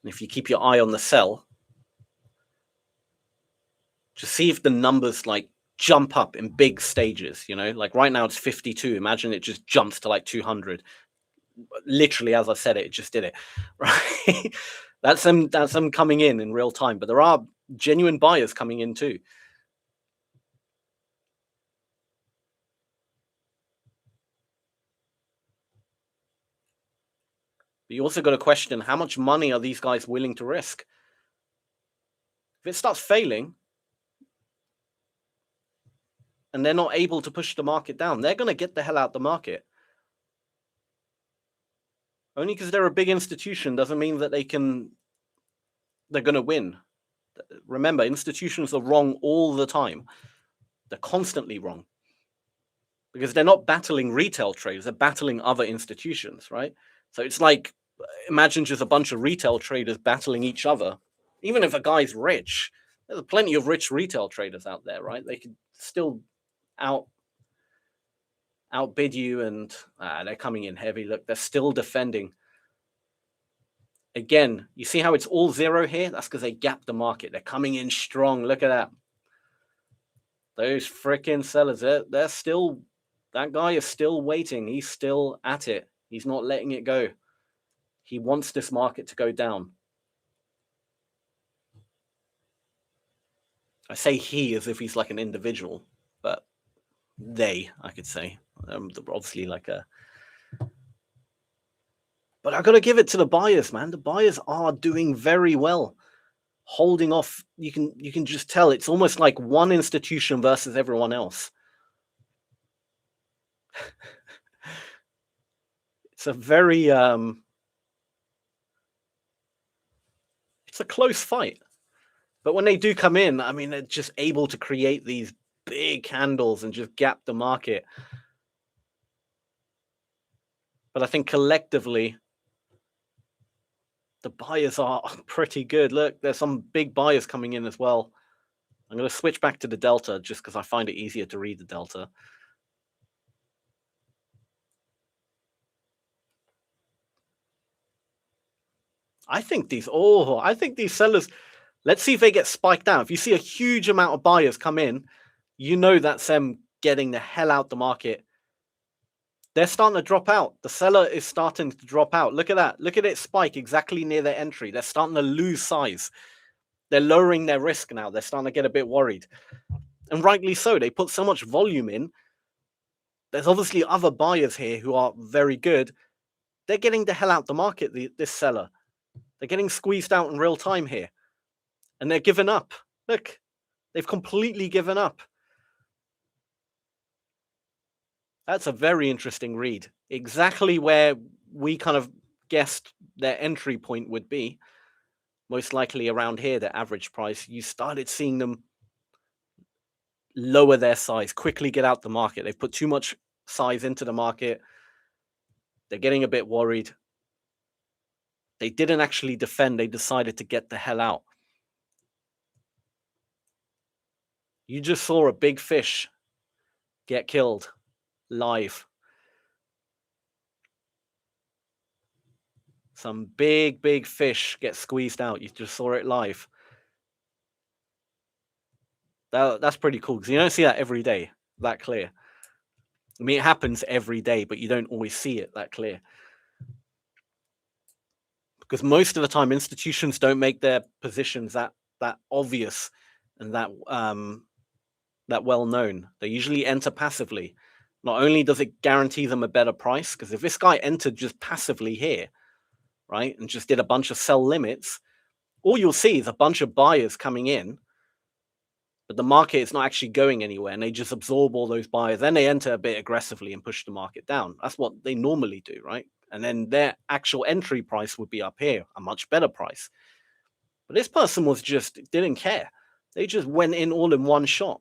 S1: And if you keep your eye on the sell, just see if the numbers like jump up in big stages, you know, like right now it's 52. Imagine it just jumps to like 200. Literally, as I said it just did it, right? That's them coming in real time, but there are genuine buyers coming in too. But you also got to question, how much money are these guys willing to risk? If it starts failing and they're not able to push the market down, they're going to get the hell out the market. Only because they're a big institution doesn't mean that they're going to win. Remember, institutions are wrong all the time. They're constantly wrong because they're not battling retail traders, they're battling other institutions, right? So it's like, imagine just a bunch of retail traders battling each other. Even if a guy's rich, there's plenty of rich retail traders out there, right? They could still outbid you, and they're coming in heavy. Look, they're still defending. Again, you see how it's all zero here? That's because they gapped the market. They're coming in strong. Look at that. Those freaking sellers, they're still, that guy is still waiting. He's still at it. He's not letting it go. He wants this market to go down. I say he as if he's like an individual, but they, I could say. Obviously like a... But I got to give it to the buyers, man. The buyers are doing very well. Holding off, you can just tell it's almost like one institution versus everyone else. It's a very it's a close fight. But when they do come in, I mean, they're just able to create these big candles and just gap the market. But I think collectively, the buyers are pretty good. Look, there's some big buyers coming in as well. I'm going to switch back to the delta just because I find it easier to read the delta. I think these sellers, let's see if they get spiked out. If you see a huge amount of buyers come in, you know that's them getting the hell out the market. They're starting to drop out. The seller is starting to drop out. Look at that. Look at it spike exactly near their entry. They're starting to lose size. They're lowering their risk now. They're starting to get a bit worried. And rightly so. They put so much volume in. There's obviously other buyers here who are very good. They're getting the hell out the market, this seller. They're getting squeezed out in real time here. And they're giving up. Look, they've completely given up. That's a very interesting read. Exactly where we kind of guessed their entry point would be. Most likely around here, their average price. You started seeing them lower their size, quickly get out the market. They've put too much size into the market. They're getting a bit worried. They didn't actually defend. They decided to get the hell out. You just saw a big fish get killed live. Some big fish get squeezed out. You just saw it live. That's pretty cool because you don't see that every day that clear. I mean, it happens every day, but you don't always see it that clear. Because most of the time, institutions don't make their positions that obvious and that well known. They usually enter passively. Not only does it guarantee them a better price, because if this guy entered just passively here, right, and just did a bunch of sell limits, all you'll see is a bunch of buyers coming in, but the market is not actually going anywhere, and they just absorb all those buyers. Then they enter a bit aggressively and push the market down. That's what they normally do, right? And then their actual entry price would be up here, a much better price. But this person was just didn't care. They just went in all in one shot,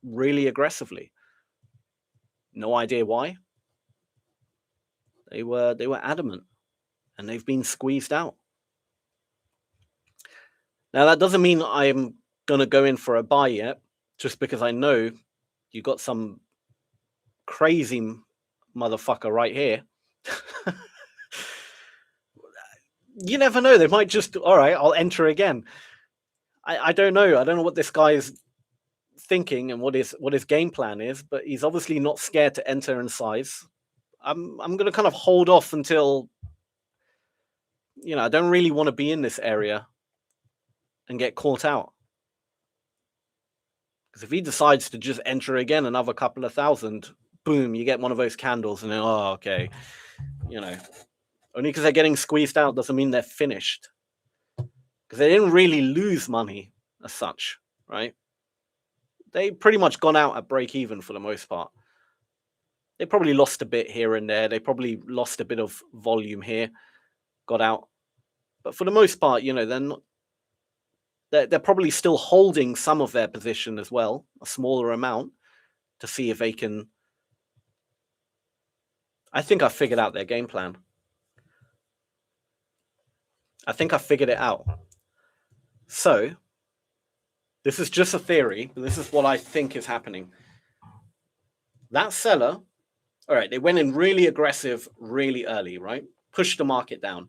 S1: really aggressively. No idea why. They were adamant, and they've been squeezed out. Now that doesn't mean I'm gonna go in for a buy yet, just because I know you got some crazy motherfucker right here. You never know. They might just, all right, I'll enter again. I don't know. I don't know what this guy is thinking and what his game plan is, but he's obviously not scared to enter in size. I'm gonna kind of hold off until, I don't really want to be in this area and get caught out. Because if he decides to just enter again another couple of thousand, boom, you get one of those candles, and then, oh, okay, only because they're getting squeezed out doesn't mean they're finished. Because they didn't really lose money as such, right? They pretty much gone out at break even for the most part. They probably lost a bit here and there. They probably lost a bit of volume here, got out. But for the most part, they're probably still holding some of their position as well, a smaller amount, to see if they can. I think I figured out their game plan. I think I figured it out. So, this is just a theory, but this is what I think is happening. That seller, all right, they went in really aggressive, really early, right? Pushed the market down.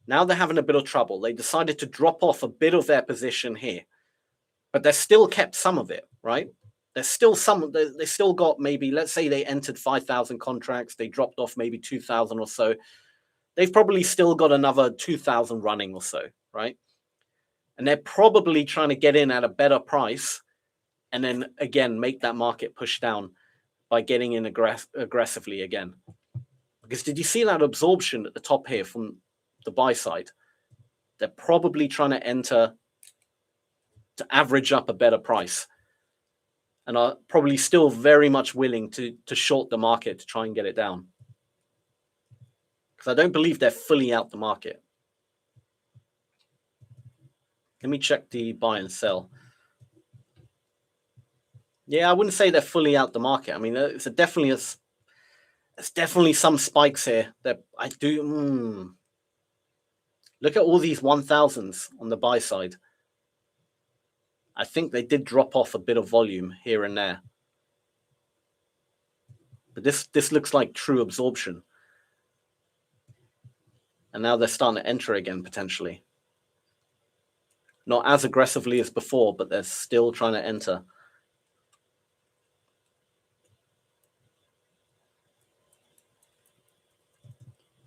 S1: Now they're having a bit of trouble. They decided to drop off a bit of their position here, but they still kept some of it, right? There's still some, they still got maybe, let's say they entered 5,000 contracts. They dropped off maybe 2,000 or so. They've probably still got another 2,000 running or so, right? And they're probably trying to get in at a better price and then, again, make that market push down by getting in aggressively again. Because did you see that absorption at the top here from the buy side? They're probably trying to enter to average up a better price and are probably still very much willing to short the market to try and get it down. Because I don't believe they're fully out the market. Let me check the buy and sell. Yeah, I wouldn't say they're fully out the market. I mean, it's definitely some spikes here that I do. Look at all these 1,000s on the buy side. I think they did drop off a bit of volume here and there. But this looks like true absorption. And now they're starting to enter again, potentially. Not as aggressively as before, but they're still trying to enter.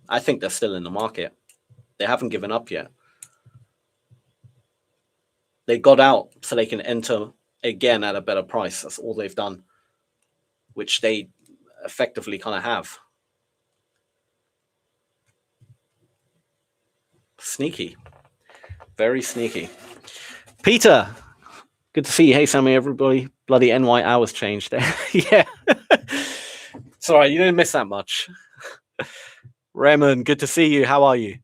S1: I think they're still in the market. They haven't given up yet. They got out so they can enter again at a better price. That's all they've done, which they effectively kind of have. Sneaky. Very sneaky. Peter, good to see you. Hey, Sammy, everybody. Bloody NY hours changed there. Yeah. It's all right. You didn't miss that much. Raymond, good to see you. How are you?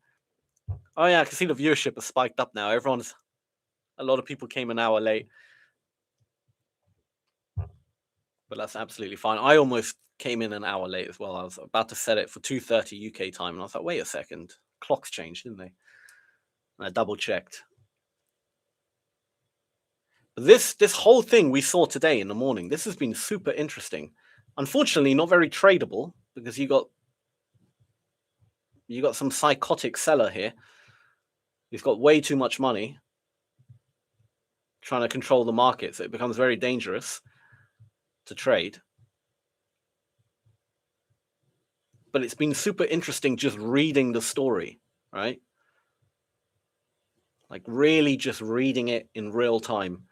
S1: Oh, yeah, I can see the viewership has spiked up now. A lot of people came an hour late. But that's absolutely fine. I almost came in an hour late as well. I was about to set it for 2:30 UK time. And I was like, wait a second. Clocks changed, didn't they? And I double checked. This whole thing we saw today in the morning, this has been super interesting. Unfortunately, not very tradable because you got some psychotic seller here. He's got way too much money trying to control the market, so it becomes very dangerous to trade. But it's been super interesting just reading the story, right? Like really just reading it in real time,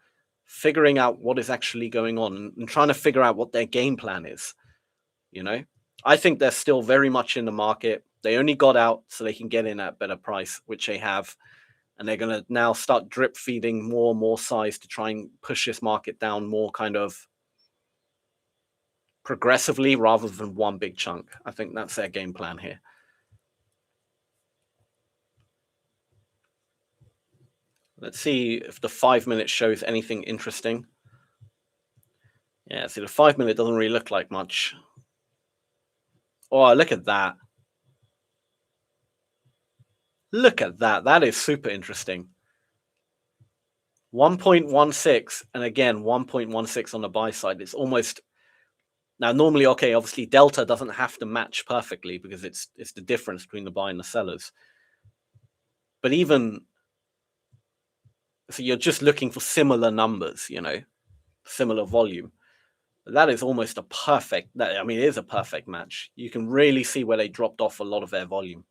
S1: figuring out what is actually going on and trying to figure out what their game plan is. I think they're still very much in the market. They only got out so they can get in at a better price, which they have. And they're going to now start drip feeding more and more size to try and push this market down more kind of progressively rather than one big chunk. I think that's their game plan here. Let's see if the 5-minute shows anything interesting. Yeah, see, the 5-minute doesn't really look like much. Oh, look at that. Look at that. That is super interesting. 1.16 and again 1.16 on the buy side. It's almost now normally, okay, obviously delta doesn't have to match perfectly because it's the difference between the buy and the sellers. But even so, you're just looking for similar numbers, similar volume. That is almost a perfect. I mean, it is a perfect match. You can really see where they dropped off a lot of their volume.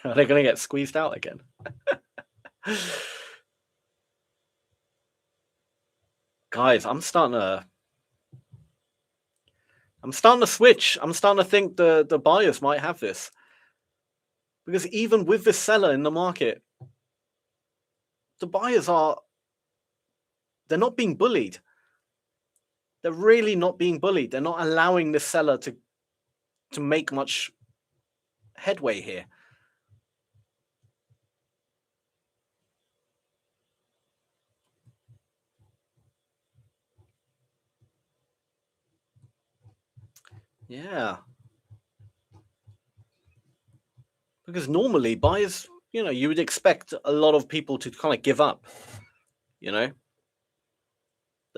S1: Are they going to get squeezed out again? Guys, I'm starting to switch. I'm starting to think the buyers might have this. Because even with this seller in the market, the buyers they're not being bullied. They're really not being bullied. They're not allowing the seller to make much headway here. Yeah. Because normally buyers, you would expect a lot of people to kind of give up, They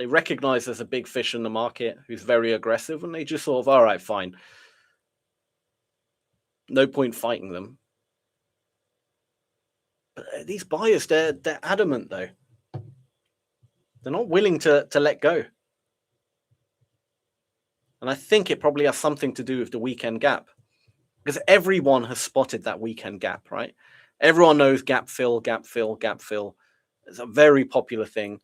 S1: recognize there's a big fish in the market who's very aggressive and they just sort of, all right, fine. No point fighting them. But these buyers, they're adamant though. They're not willing to let go. And I think it probably has something to do with the weekend gap. Because everyone has spotted that weekend gap, right? Everyone knows gap fill, gap fill, gap fill. It's a very popular thing.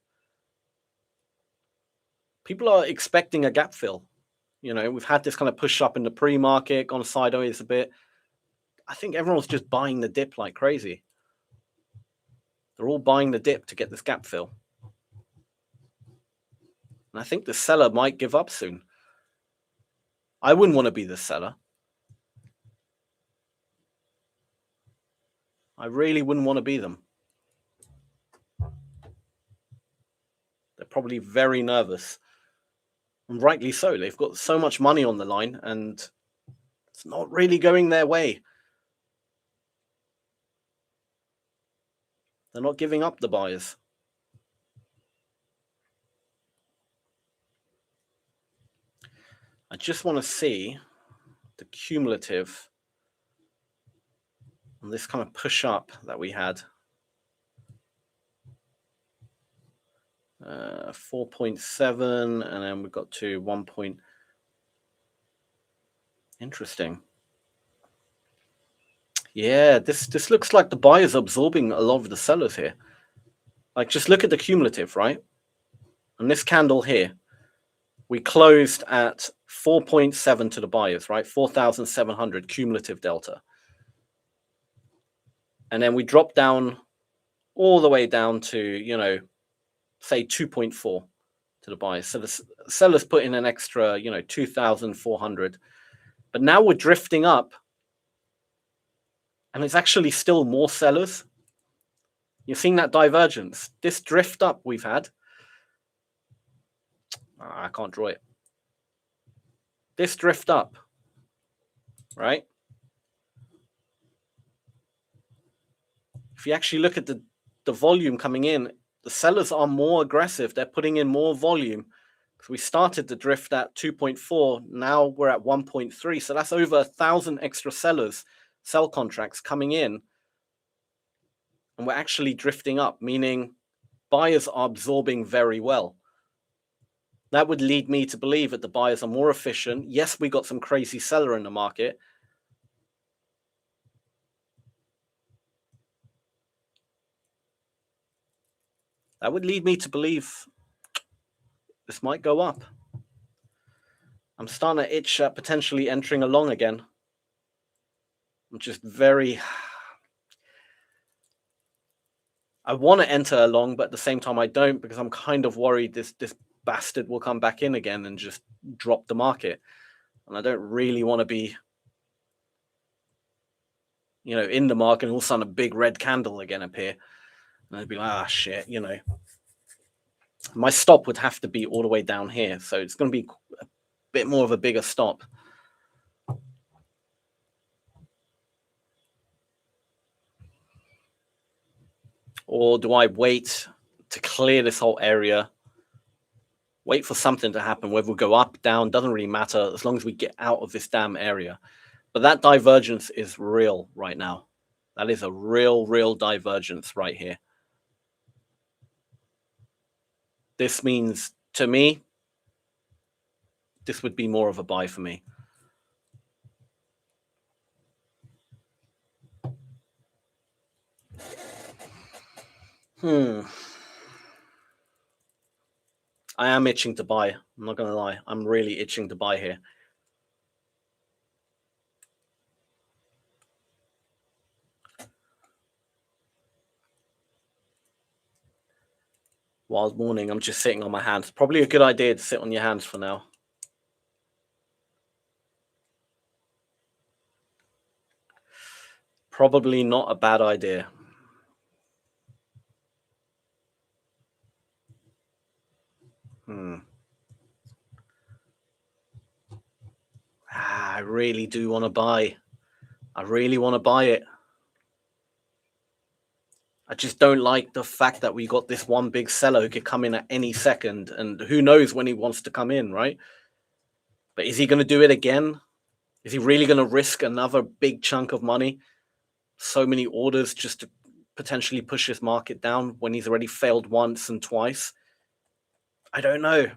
S1: People are expecting a gap fill. We've had this kind of push up in the pre-market, gone sideways a bit. I think everyone's just buying the dip like crazy. They're all buying the dip to get this gap fill. And I think the seller might give up soon. I wouldn't want to be the seller. I really wouldn't want to be them. They're probably very nervous. And rightly so. They've got so much money on the line and it's not really going their way. They're not giving up, the buyers. I just want to see the cumulative on this kind of push up that we had. 4.7 and then we got to 1. Interesting. Yeah, this looks like the buyers absorbing a lot of the sellers here. Like, just look at the cumulative, right? And this candle here, we closed at 4.7 to the buyers, right? 4,700 cumulative delta. And then we dropped down all the way down to, say 2.4 to the buyers. So the sellers put in an extra, 2,400. But now we're drifting up. And it's actually still more sellers. You're seeing that divergence. This drift up we've had. I can't draw it. This drift up, right? If you actually look at the volume coming in, the sellers are more aggressive. They're putting in more volume. So we started the drift at 2.4. Now we're at 1.3. So that's over 1,000 extra sellers, sell contracts coming in. And we're actually drifting up, meaning buyers are absorbing very well. That would lead me to believe that the buyers are more efficient. Yes, we got some crazy seller in the market. That would lead me to believe this might go up. I'm starting to itch at potentially entering along again. I'm just very... I want to enter along, but at the same time I don't, because I'm kind of worried this bastard will come back in again and just drop the market. And I don't really want to be you know, in the market, and all of a sudden a big red candle again appear. And I'd be like, ah, shit, you know. My stop would have to be all the way down here. So it's going to be a bit more of a bigger stop. Or do I wait to clear this whole area? Wait for something to happen, whether we go up, down, doesn't really matter as long as we get out of this damn area. But that divergence is real right now. That is a real divergence right here. This means, to me, this would be more of a buy for me. I am itching to buy. I'm not going to lie. I'm really itching to buy here. Wild morning. I'm just sitting on my hands. Probably a good idea to sit on your hands for now. Probably not a bad idea. I really do want to buy. I really want to buy it. I just don't like the fact that we got this one big seller who could come in at any second, and who knows when he wants to come in, right? But is he going to do it again? Is he really going to risk another big chunk of money? So many orders just to potentially push his market down when he's already failed once and twice? I don't know.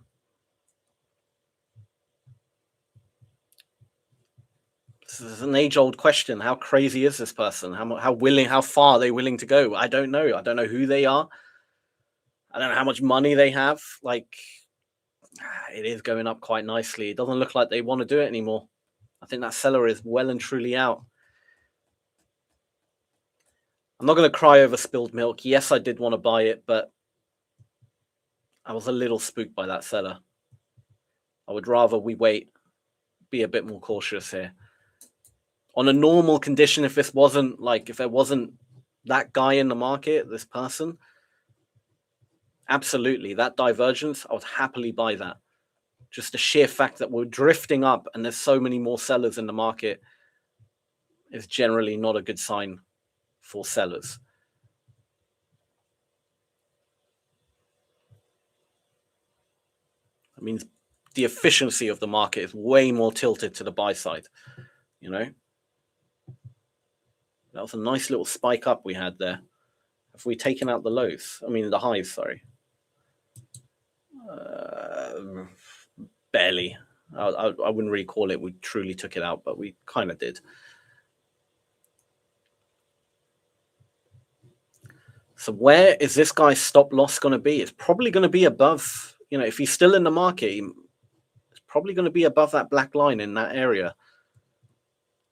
S1: This is an age-old question. How crazy is this person? How far are they willing to go? I don't know. I don't know who they are. I don't know how much money they have. Like, it is going up quite nicely. It doesn't look like they want to do it anymore. I think that seller is well and truly out. I'm not going to cry over spilled milk. Yes, I did want to buy it, but I was a little spooked by that seller. I would rather we wait, be a bit more cautious here. On a normal condition, if there wasn't that guy in the market, this person, absolutely, that divergence, I would happily buy that. Just the sheer fact that we're drifting up and there's so many more sellers in the market is generally not a good sign for sellers. That means the efficiency of the market is way more tilted to the buy side, you know? That was a nice little spike up we had there. Have we taken out the lows? I mean, the highs, sorry. Barely. I wouldn't really call it we truly took it out, but we kind of did. So where is this guy's stop loss going to be? It's probably going to be above, you know, if he's still in the market, it's probably going to be above that black line in that area.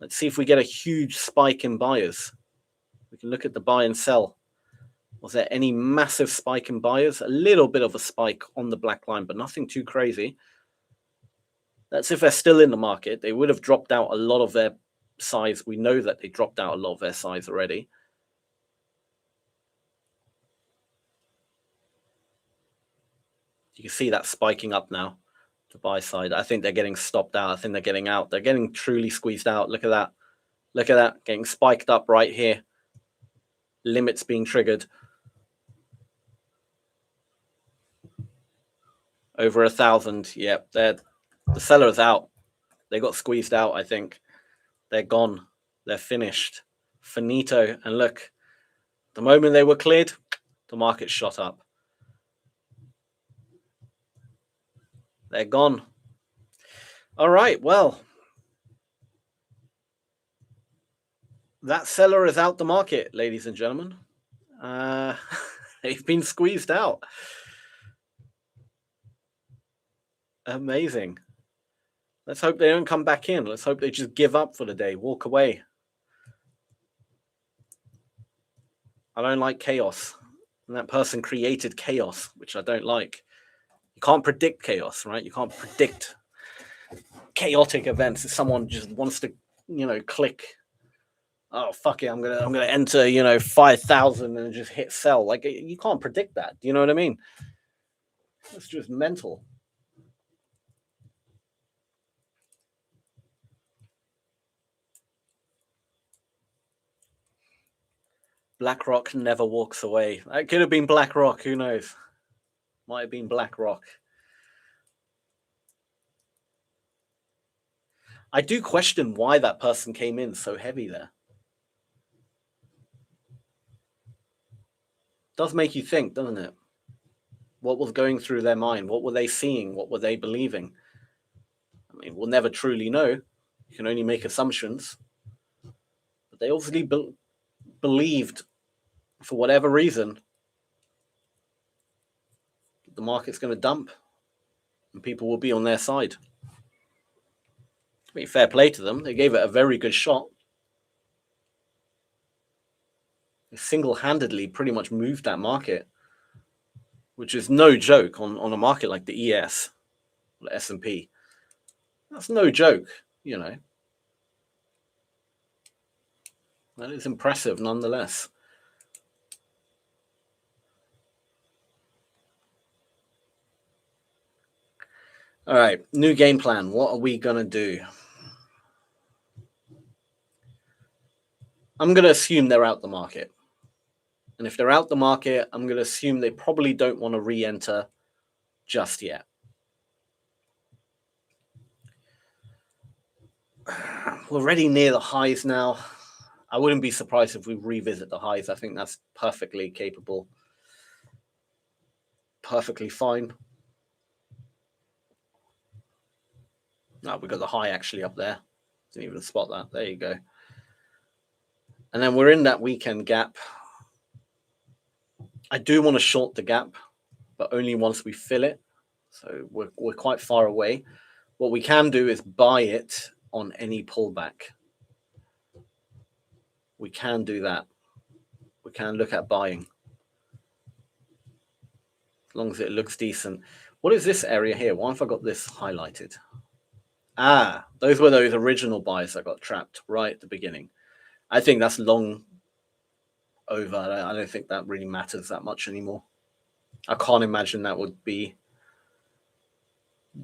S1: Let's see if we get a huge spike in buyers. We can look at the buy and sell. Was there any massive spike in buyers? A little bit of a spike on the black line, but nothing too crazy. That's if they're still in the market. They would have dropped out a lot of their size. We know that they dropped out a lot of their size already. You can see that spiking up now, the buy side. I think they're getting stopped out. I think they're getting out. They're getting truly squeezed out. Look at that. Look at that. Getting spiked up right here. Limits being triggered. Over 1,000. Yep. The seller is out. They got squeezed out, I think. They're gone. They're finished. Finito. And look, the moment they were cleared, the market shot up. They're gone. All right, well, that seller is out the market, ladies and gentlemen. They've been squeezed out. Amazing. Let's hope they don't come back in. Let's hope they just give up for the day, walk away. I don't like chaos. And that person created chaos, which I don't like. You can't predict chaos, right? You can't predict chaotic events if someone just wants to, you know, click oh fuck it, I'm gonna enter, 5,000 and just hit sell. Like you can't predict that. Do you know what I mean? It's just mental. BlackRock never walks away. That could have been BlackRock. Who knows? Might have been BlackRock. I do question why that person came in so heavy there. Does make you think, doesn't it? What was going through their mind? What were they seeing? What were they believing? I mean, we'll never truly know. You can only make assumptions. But they obviously believed, for whatever reason, the market's going to dump and people will be on their side. I mean, fair play to them. They gave it a very good shot. They single-handedly pretty much moved that market, which is no joke on a market like the ES, or the S&P. That's no joke, That is impressive nonetheless. All right, new game plan. What are we going to do? I'm going to assume they're out the market. And if they're out the market, I'm going to assume they probably don't want to re-enter just yet. We're already near the highs now. I wouldn't be surprised if we revisit the highs. I think that's perfectly capable. Perfectly fine. No, we got the high actually up there. Didn't even spot that. There you go. And then we're in that weekend gap. I do want to short the gap, but only once we fill it. So we're quite far away. What we can do is buy it on any pullback. We can do that. We can look at buying. As long as it looks decent. What is this area here? Why have I got this highlighted? Ah, those were those original buys that got trapped right at the beginning. I think that's long over. I don't think that really matters that much anymore. I can't imagine that would be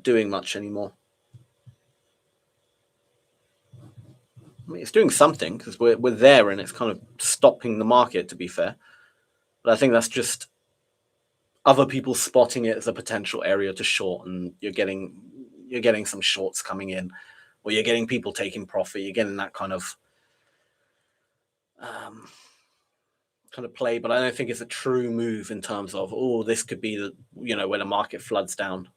S1: doing much anymore. I mean, it's doing something because we're there and it's kind of stopping the market, to be fair. But I think that's just other people spotting it as a potential area to short, and you're getting some shorts coming in, or you're getting people taking profit. You're getting that kind of play, but I don't think it's a true move in terms of, oh, this could be the where the market floods down,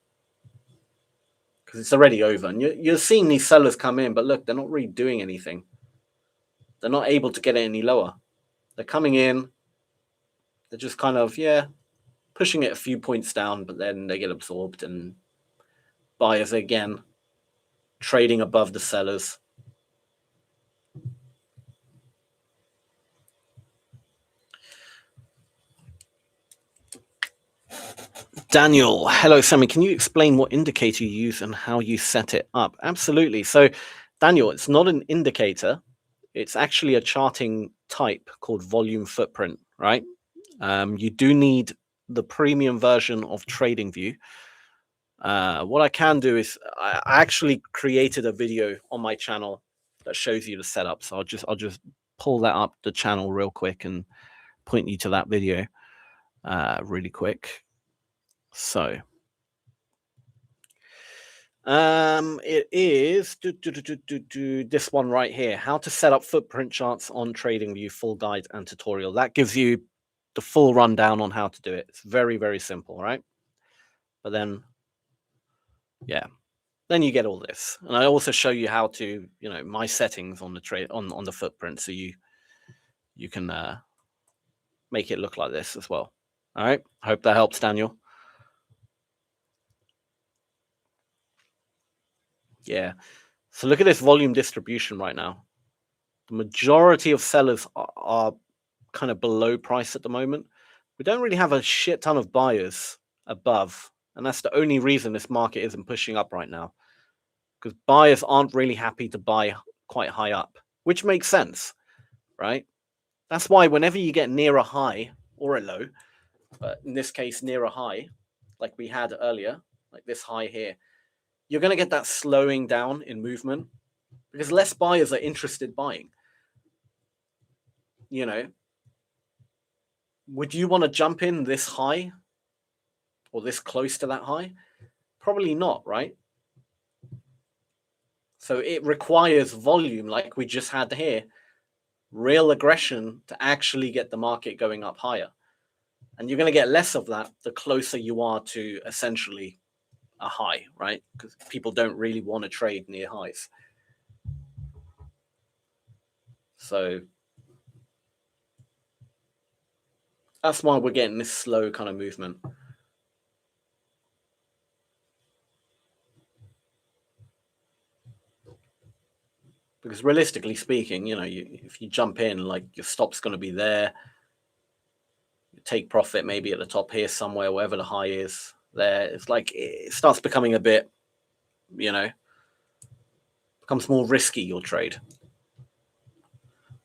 S1: because it's already over, and you're seeing these sellers come in, but look, they're not really doing anything. They're not able to get it any lower. They're coming in, they're just kind of pushing it a few points down, but then they get absorbed, and buyers again trading above the sellers. Daniel, hello, Sammy. Can you explain what indicator you use and how you set it up? Absolutely. So, Daniel, it's not an indicator. It's actually a charting type called volume footprint, right? You do need the premium version of TradingView. What I can do is I actually created a video on my channel that shows you the setup. So I'll just pull that up the channel real quick and point you to that video really quick. So it is this one right here, how to set up footprint charts on TradingView, full guide and tutorial. That gives you the full rundown on how to do it. It's very, very simple, right? But then then you get all this, and I also show you how to my settings on the trade on the footprint, so you can make it look like this as well. All right, I hope that helps, Daniel. Yeah, so look at this volume distribution right now. The majority of sellers are kind of below price at the moment. We don't really have a shit ton of buyers above, and that's the only reason this market isn't pushing up right now, because buyers aren't really happy to buy quite high up, which makes sense. right? That's why whenever you get near a high or a low, but in this case, near a high, like we had earlier, like this high here, you're going to get that slowing down in movement because less buyers are interested buying. You know, would you want to jump in this high or this close to that high? Probably not, right? So it requires volume like we just had here, real aggression to actually get the market going up higher. And you're going to get less of that the closer you are to essentially a high, right? Because people don't really want to trade near highs. So that's why we're getting this slow kind of movement. Because realistically speaking, you know, if you jump in, like your stop's going to be there. You take profit maybe at the top here somewhere, wherever the high is there. It's like it starts becoming a bit, you know, becomes more risky, your trade.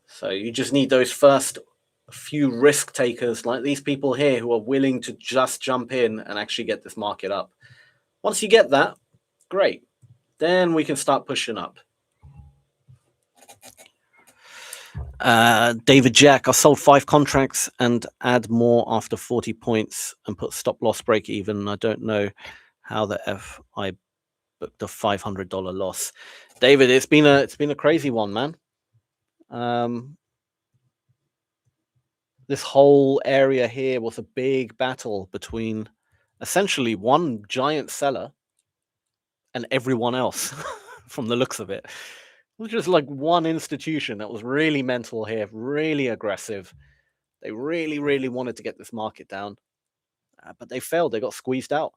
S1: So you just need those first few risk takers like these people here who are willing to just jump in and actually get this market up. Once you get that, great. Then we can start pushing up. David Jack, I sold 5 contracts and add more after 40 points and put stop loss break even. I don't know how the F I booked a $500 loss. David, it's been a crazy one, man. This whole area here was a big battle between essentially one giant seller and everyone else from the looks of it. It was just like one institution that was really mental here, really aggressive. They really, really wanted to get this market down, but they failed. They got squeezed out.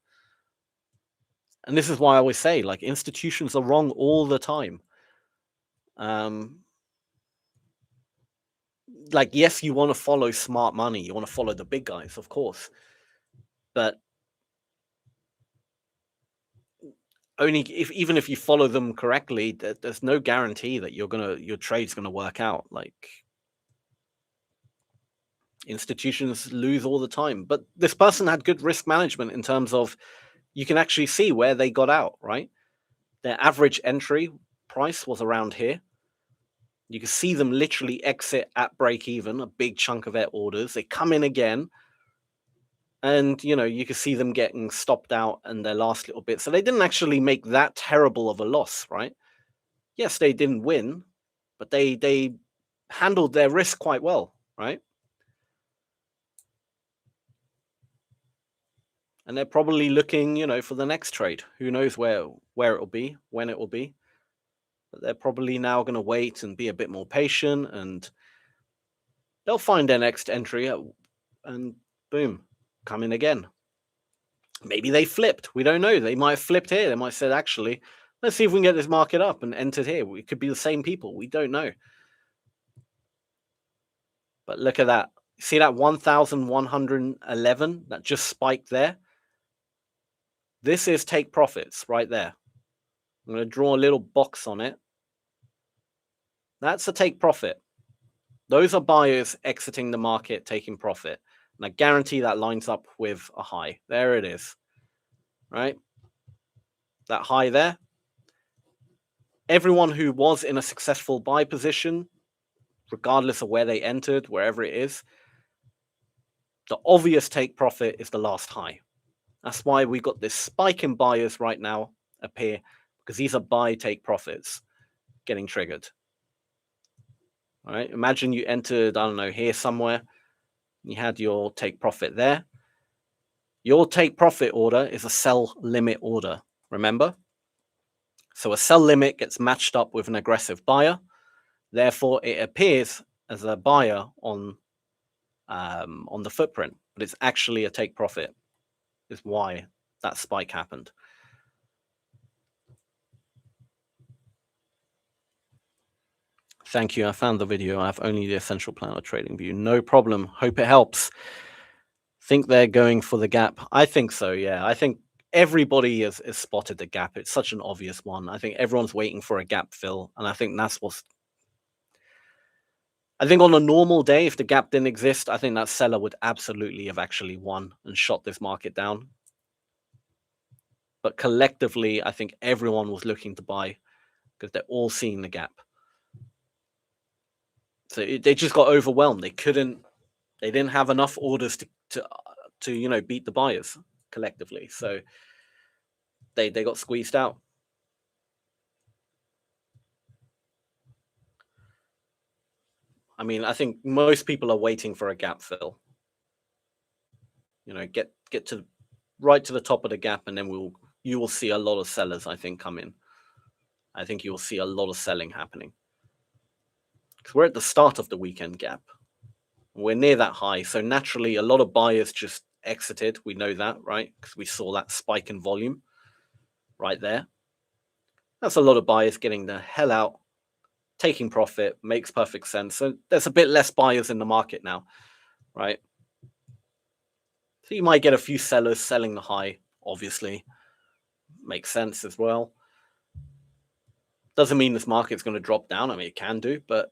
S1: And this is why I always say, like, institutions are wrong all the time. Like, yes, you want to follow smart money. You want to follow the big guys, of course. But only even if you follow them correctly, there's no guarantee that your trade's gonna work out. Like, institutions lose all the time. But this person had good risk management in terms of you can actually see where they got out, right? Their average entry price was around here. You can see them literally exit at break even, a big chunk of their orders. They come in again, and you know, you can see them getting stopped out in their last little bit. So they didn't actually make that terrible of a loss, right? Yes, they didn't win, but they handled their risk quite well, right? And they're probably looking, you know, for the next trade. Who knows where it'll be, when it will be. But they're probably now going to wait and be a bit more patient, and they'll find their next entry and boom, come in again. Maybe they flipped. We don't know. They might have flipped here. They might have said, actually, let's see if we can get this market up, and entered here. It could be the same people. We don't know. But look at that. See that 1,111 that just spiked there? This is take profits right there. I'm going to draw a little box on it. That's a take profit. Those are buyers exiting the market, taking profit. And I guarantee that lines up with a high. There it is. Right? That high there. Everyone who was in a successful buy position, regardless of where they entered, wherever it is, the obvious take profit is the last high. That's why we got this spike in buyers right now appear, because these are buy take profits getting triggered. All right, imagine you entered, I don't know, here somewhere. You had your take profit there. Your take profit order is a sell limit order, remember? So a sell limit gets matched up with an aggressive buyer. Therefore, it appears as a buyer on the footprint, but it's actually a take profit. Is why that spike happened. Thank you. I found the video. I have only the essential plan of trading view. No problem. Hope it helps. Think they're going for the gap. I think so. Yeah. I think everybody has spotted the gap. It's such an obvious one. I think everyone's waiting for a gap fill. And I think that's I think on a normal day, if the gap didn't exist, I think that seller would absolutely have actually won and shot this market down. But collectively, I think everyone was looking to buy because they're all seeing the gap. So they just got overwhelmed. They didn't have enough orders to beat the buyers collectively. So they got squeezed out. I mean, I think most people are waiting for a gap fill. Get to right to the top of the gap, and then you will see a lot of sellers, I think, come in. I think you will see a lot of selling happening. Because we're at the start of the weekend gap. We're near that high. So naturally, a lot of buyers just exited. We know that, right? Because we saw that spike in volume right there. That's a lot of buyers getting the hell out, taking profit, makes perfect sense. So there's a bit less buyers in the market now, right? So you might get a few sellers selling the high, obviously. Makes sense as well. Doesn't mean this market's going to drop down. I mean, it can do, but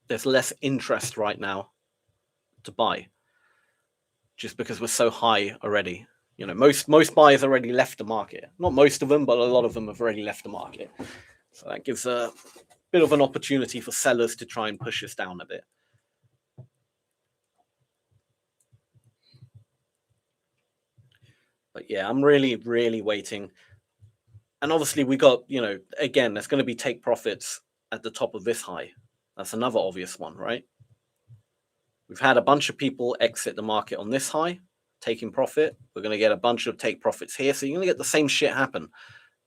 S1: there's less interest right now to buy just because we're so high already. Most buyers already left the market. Not most of them, but a lot of them have already left the market. So that gives a bit of an opportunity for sellers to try and push us down a bit. But yeah, I'm really, really waiting. And obviously we got, again, there's going to be take profits at the top of this high. That's another obvious one, right? We've had a bunch of people exit the market on this high, taking profit. We're going to get a bunch of take profits here. So you're going to get the same shit happen.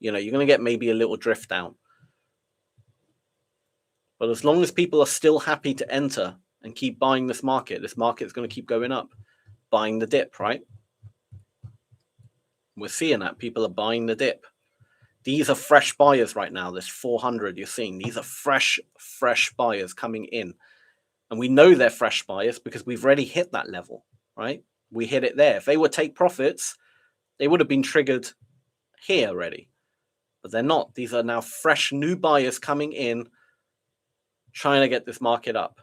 S1: You're going to get maybe a little drift down. But as long as people are still happy to enter and keep buying this market is going to keep going up, buying the dip, right? We're seeing that. People are buying the dip. These are fresh buyers right now. This 400 you're seeing. These are fresh buyers coming in. And we know they're fresh buyers because we've already hit that level, right? We hit it there. If they would take profits, they would have been triggered here already. But they're not. These are now fresh new buyers coming in, trying to get this market up.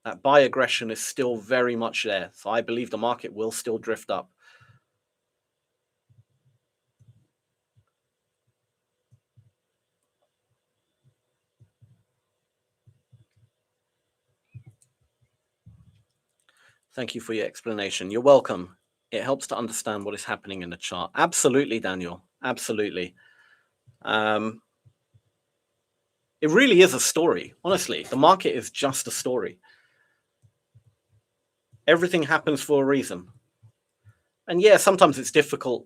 S1: That buy aggression is still very much there. So I believe the market will still drift up. Thank you for your explanation. You're welcome. It helps to understand what is happening in the chart. Absolutely, Daniel. Absolutely. It really is a story. Honestly, the market is just a story. Everything happens for a reason. And yeah, sometimes it's difficult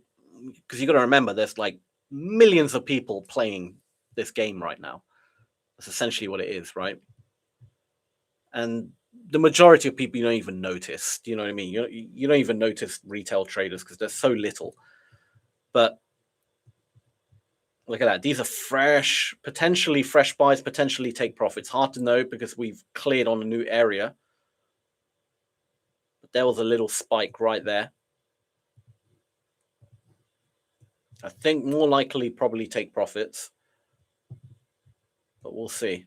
S1: because you got to remember there's like millions of people playing this game right now. That's essentially what it is, right? And the majority of people you don't even notice. Do you know what I mean? You don't even notice retail traders because there's so little. But look at that. These are fresh, potentially fresh buys, potentially take profits. Hard to know because we've cleared on a new area. But there was a little spike right there. I think more likely probably take profits. But we'll see.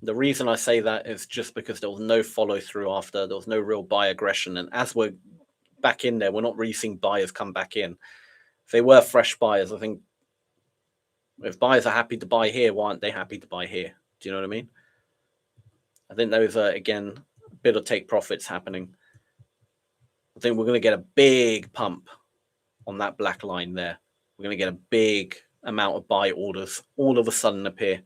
S1: The reason I say that is just because there was no follow through after. There was no real buy aggression. And as we're back in there, we're not really seeing buyers come back in. If they were fresh buyers, I think if buyers are happy to buy here, why aren't they happy to buy here? Do you know what I mean? I think those are, again, a bit of take profits happening. I think we're going to get a big pump on that black line there. We're going to get a big amount of buy orders all of a sudden appear.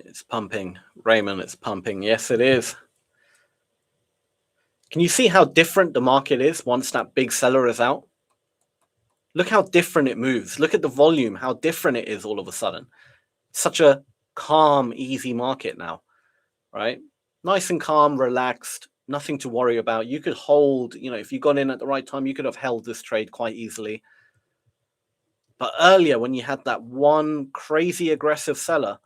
S1: It's pumping. Raymond, it's pumping. Yes, it is. Can you see how different the market is once that big seller is out? Look how different it moves. Look at the volume, how different it is all of a sudden. Such a calm, easy market now, right? Nice and calm, relaxed, nothing to worry about. You could hold, if you got in at the right time, you could have held this trade quite easily. But earlier, when you had that one crazy aggressive seller,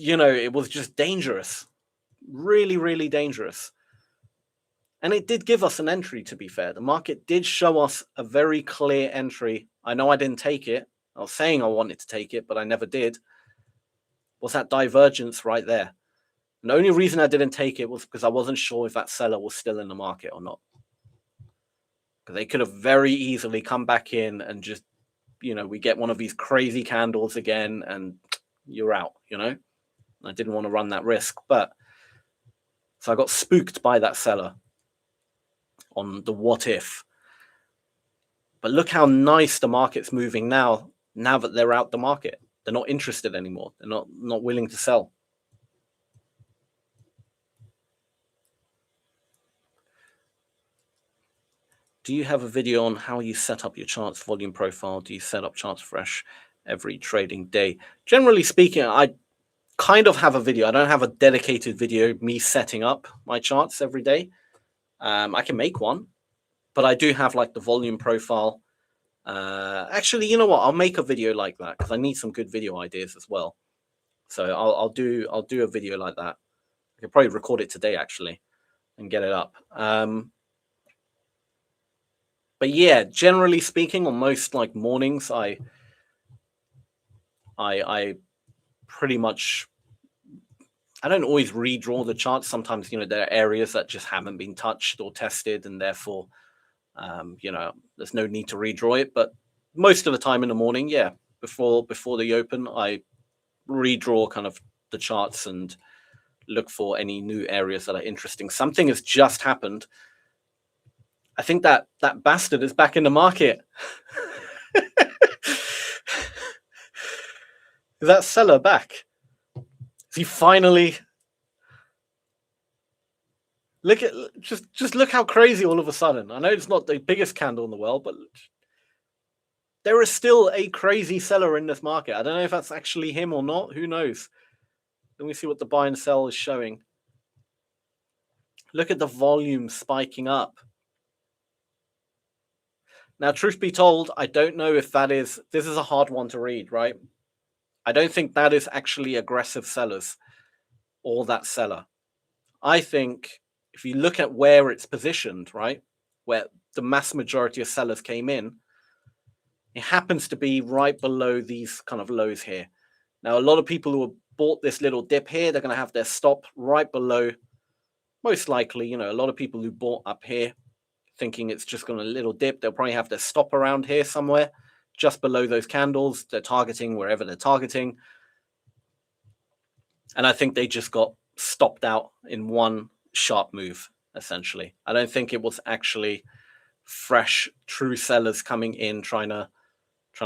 S1: you know, it was just dangerous, really, really dangerous. And it did give us an entry, to be fair. The market did show us a very clear entry. I know I didn't take it. I was saying I wanted to take it, but I never did. Was that divergence right there? And the only reason I didn't take it was because I wasn't sure if that seller was still in the market or not. Because they could have very easily come back in and just, you know, we get one of these crazy candles again and you're out, you know? I didn't want to run that risk. But so I got spooked by that seller on the what if. But look how nice the market's moving now that they're out the market. They're not interested anymore. They're not willing to sell. Do you have a video on how you set up your charts volume profile? Do you set up charts fresh every trading day? Generally speaking, I kind of have a video. I don't have a dedicated video, me setting up my charts every day. I can make one, but I do have like the volume profile. Actually, you know what? I'll make a video like that because I need some good video ideas as well. So I'll do a video like that. I could probably record it today actually and get it up. But yeah, generally speaking, on most like mornings, I pretty much, I don't always redraw the charts. Sometimes, you know, there are areas that just haven't been touched or tested, and therefore, you know, there's no need to redraw it. But most of the time in the morning, yeah, before the open, I redraw kind of the charts and look for any new areas that are interesting. Something has just happened. I think that bastard is back in the market. Is that seller back? Is he finally? Look at just look how crazy all of a sudden. I know it's not the biggest candle in the world, but there is still a crazy seller in this market. I don't know if that's actually him or not. Who knows? Let me see what the buy and sell is showing. Look at the volume spiking up. Now, truth be told, I don't know if this is a hard one to read, right? I don't think that is actually aggressive sellers or that seller. I think if you look at where it's positioned, right, where the mass majority of sellers came in, it happens to be right below these kind of lows here. Now, a lot of people who have bought this little dip here, they're going to have their stop right below. Most likely, you know, a lot of people who bought up here thinking it's just going to a little dip, they'll probably have their stop around here somewhere, just below those candles. They're targeting wherever they're targeting. And I think they just got stopped out in one sharp move, essentially. I don't think it was actually fresh, true sellers coming in trying to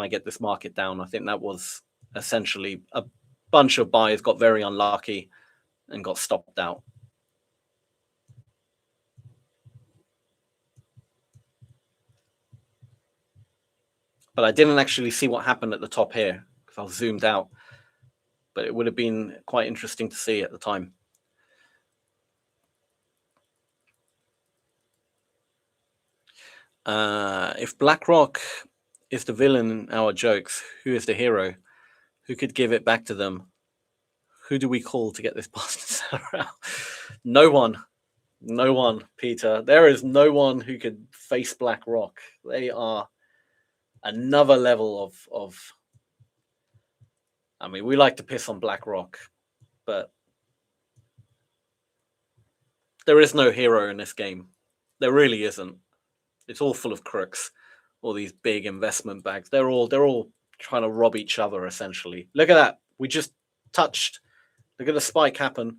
S1: get this market down. I think that was essentially a bunch of buyers got very unlucky and got stopped out. But I didn't actually see what happened at the top here because I was zoomed out. But it would have been quite interesting to see at the time. If BlackRock is the villain in our jokes, who is the hero? Who could give it back to them? Who do we call to get this bastard seller out? No one. No one, Peter. There is no one who could face BlackRock. They are another level of I mean, we like to piss on BlackRock, but there is no hero in this game. There really isn't. It's all full of crooks. All these big investment banks. They're all trying to rob each other, essentially. Look at that. We just touched. Look at the spike happen.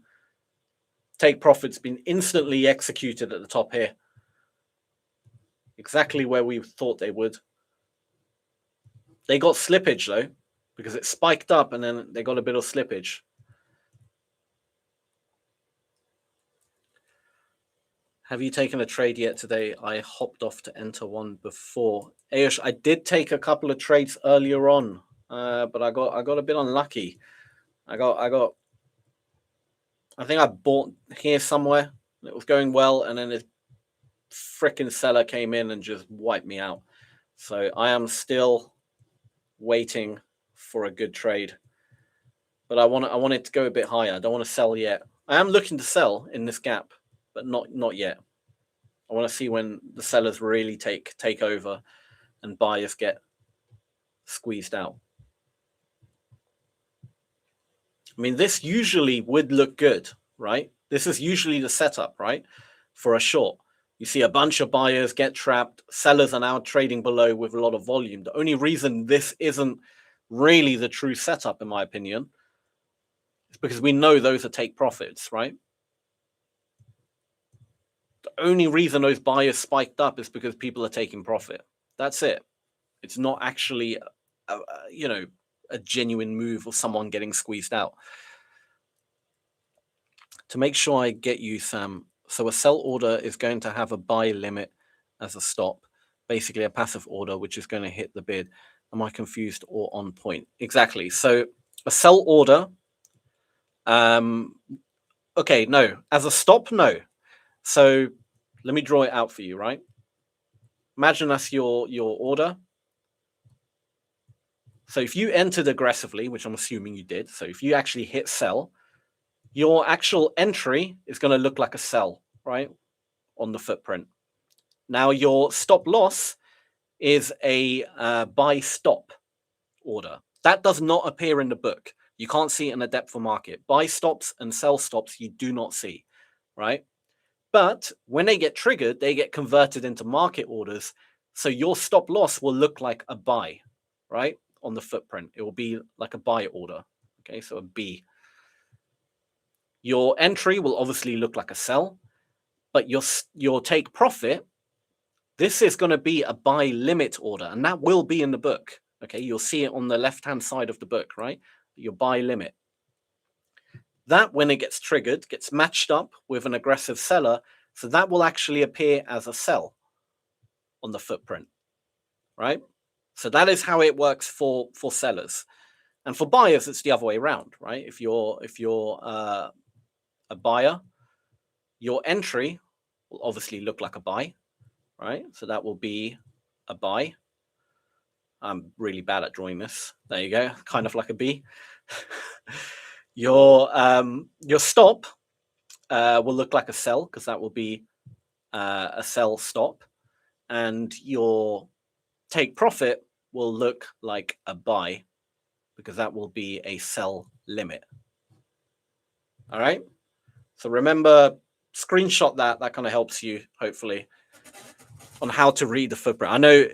S1: Take profits been instantly executed at the top here. Exactly where we thought they would. They got slippage though, because it spiked up and then they got a bit of slippage. Have you taken a trade yet today? I hopped off to enter one before. Ayush, I did take a couple of trades earlier on, but I got a bit unlucky. I think I bought here somewhere. It was going well, and then this freaking seller came in and just wiped me out. So I am still waiting for a good trade. but I want it to go a bit higher. I don't want to sell yet. I am looking to sell in this gap, but not yet. I want to see when the sellers really take over and buyers get squeezed out. I mean, this usually would look good, right? This is usually the setup, right? For a short. You see a bunch of buyers get trapped. Sellers are now trading below with a lot of volume. The only reason this isn't really the true setup, in my opinion, is because we know those are take profits, right? The only reason those buyers spiked up is because people are taking profit. That's it. It's not actually, a genuine move or someone getting squeezed out. To make sure I get you, Sam, so a sell order is going to have a buy limit as a stop, basically a passive order, which is going to hit the bid. Am I confused or on point? Exactly. So a sell order, okay, no. As a stop, no. So let me draw it out for you, right? Imagine that's your order. So if you entered aggressively, which I'm assuming you did, so if you actually hit sell, your actual entry is going to look like a sell, right, on the footprint. Now your stop loss is a buy stop order. That does not appear in the book. You can't see it in the depth of market. Buy stops and sell stops you do not see, right? But when they get triggered, they get converted into market orders. So your stop loss will look like a buy, right? On the footprint. It will be like a buy order. Okay, so a B. Your entry will obviously look like a sell, but your take profit, this is going to be a buy limit order, and that will be in the book. Okay, you'll see it on the left-hand side of the book, right? Your buy limit. That, when it gets triggered, gets matched up with an aggressive seller, so that will actually appear as a sell on the footprint, right? So that is how it works for sellers, and for buyers, it's the other way around, right? If you're a buyer, your entry will obviously look like a buy, right? So that will be a buy. I'm really bad at drawing this. There you go, kind of like a B. Your stop will look like a sell because that will be a sell stop, and your take profit will look like a buy because that will be a sell limit. All right. So remember, screenshot that. That kind of helps you, hopefully, on how to read the footprint. I know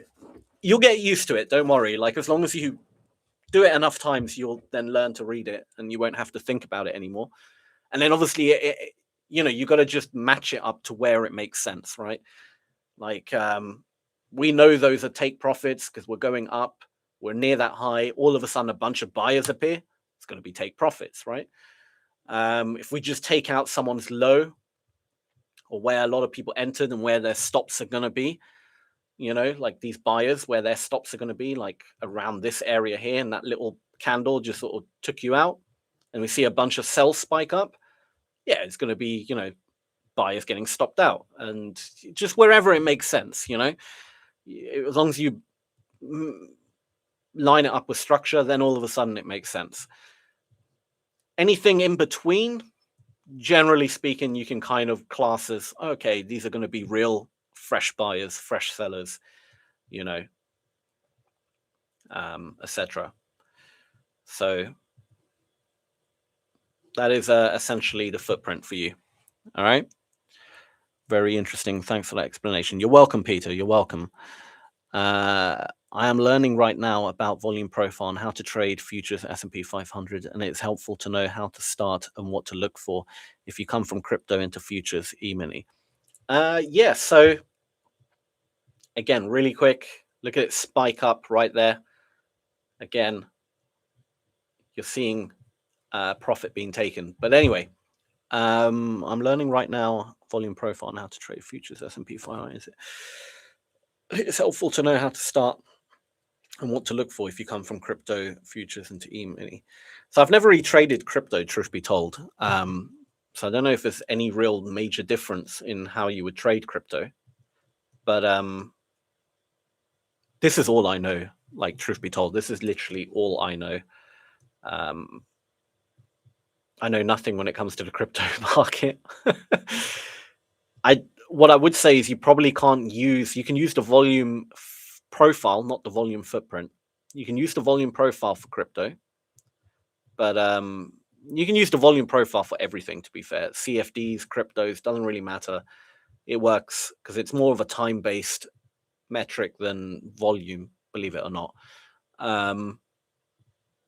S1: you'll get used to it. Don't worry. Like, as long as you do it enough times, you'll then learn to read it and you won't have to think about it anymore. And then obviously, you got to just match it up to where it makes sense, right? Like, we know those are take profits because we're going up. We're near that high. All of a sudden, a bunch of buyers appear. It's going to be take profits, right? If we just take out someone's low or where a lot of people entered and where their stops are going to be, like these buyers where their stops are going to be, like around this area here, and that little candle just sort of took you out, and we see a bunch of sells spike up, yeah, it's going to be, buyers getting stopped out, and just wherever it makes sense, as long as you line it up with structure, then all of a sudden it makes sense. Anything in between, generally speaking, you can kind of class as, okay, these are going to be real fresh buyers, fresh sellers, etc. So that is essentially the footprint for you. All right. Very interesting. Thanks for that explanation. You're welcome, Peter. You're welcome. I am learning right now about volume profile and how to trade futures S&P 500, and it's helpful to know how to start and what to look for if you come from crypto into futures E-mini. Yeah, so again, really quick, look at it spike up right there. Again, you're seeing profit being taken. But anyway, I'm learning right now volume profile and how to trade futures S&P 500. It's helpful to know how to start and what to look for if you come from crypto futures into E-mini. So I've never really traded crypto, truth be told. So I don't know if there's any real major difference in how you would trade crypto. But this is all I know. Like, truth be told, this is literally all I know. I know nothing when it comes to the crypto market. What I would say is you probably can't use. You can use the volume profile, not the volume footprint. You can use the volume profile for crypto, but you can use the volume profile for everything. To be fair, CFDs, cryptos, doesn't really matter. It works because it's more of a time-based metric than volume, believe it or not.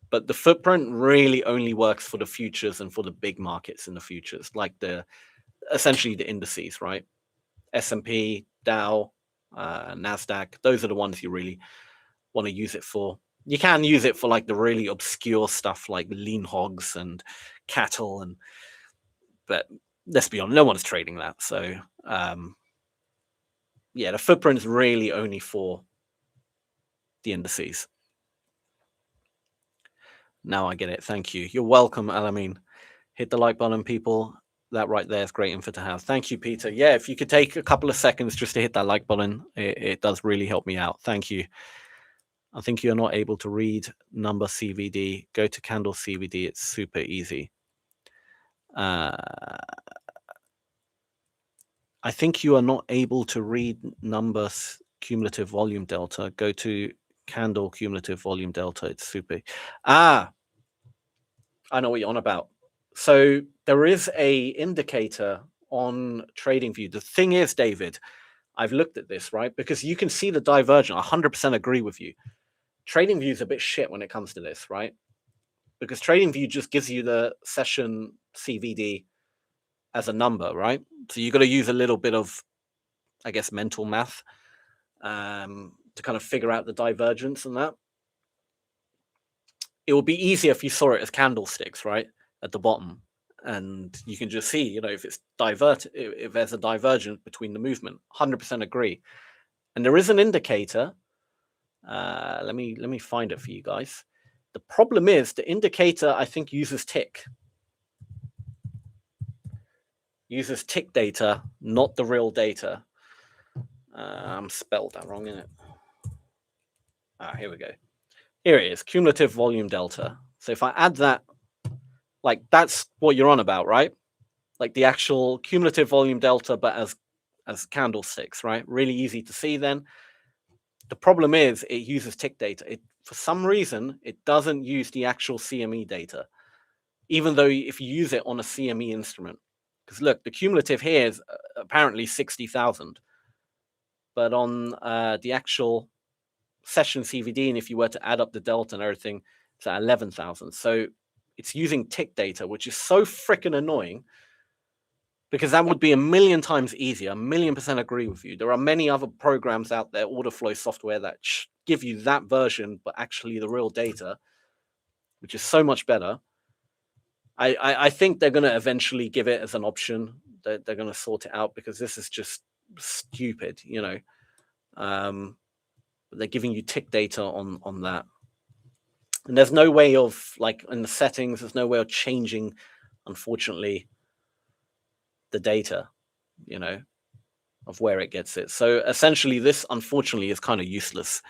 S1: But the footprint really only works for the futures and for the big markets in the futures, like essentially the indices, right? S&P, Dow, Nasdaq. Those are the ones you really want to use it for. You can use it for like the really obscure stuff like lean hogs and cattle, but let's be honest, no one's trading that. So yeah, the footprint is really only for the indices. Now I get it. Thank you. You're welcome, Alameen. Hit the like button, people. That right there is great info to have. Thank you, Peter. Yeah, if you could take a couple of seconds just to hit that like button, it does really help me out. Thank you. I think you're not able to read number CVD. Go to candle CVD. It's super easy. I think you are not able to read numbers cumulative volume delta. Go to candle cumulative volume delta. It's super. I know what you're on about. So there is a indicator on TradingView. The thing is, David, I've looked at this, right? Because you can see the divergence. 100% agree with you. TradingView is a bit shit when it comes to this, right? Because TradingView just gives you the session CVD as a number, right? So you got to use a little bit of, I guess, mental math to kind of figure out the divergence and that. It would be easier if you saw it as candlesticks, right, at the bottom, and you can just see, if it's if there's a divergence between the movement. 100% agree. And there is an indicator. Let me find it for you guys. The problem is the indicator, I think, uses tick. Uses tick data, not the real data. I'm spelled that wrong, innit? Here we go. Here it is, cumulative volume delta. So if I add that, like that's what you're on about, right? Like the actual cumulative volume delta, but as candlesticks, right? Really easy to see then. The problem is it uses tick data. For some reason, it doesn't use the actual CME data, even though if you use it on a CME instrument. Because look, the cumulative here is apparently 60,000. But on the actual session CVD, and if you were to add up the delta and everything, it's at 11,000. So it's using tick data, which is so freaking annoying, because that would be a million times easier. 1,000,000% agree with you. There are many other programs out there, order flow software, that give you that version, but actually the real data, which is so much better. I think they're going to eventually give it as an option. They're going to sort it out, because this is just stupid, they're giving you tick data on that. And there's no way of, like, in the settings, there's no way of changing, unfortunately, the data, of where it gets it. So essentially, this, unfortunately, is kind of useless.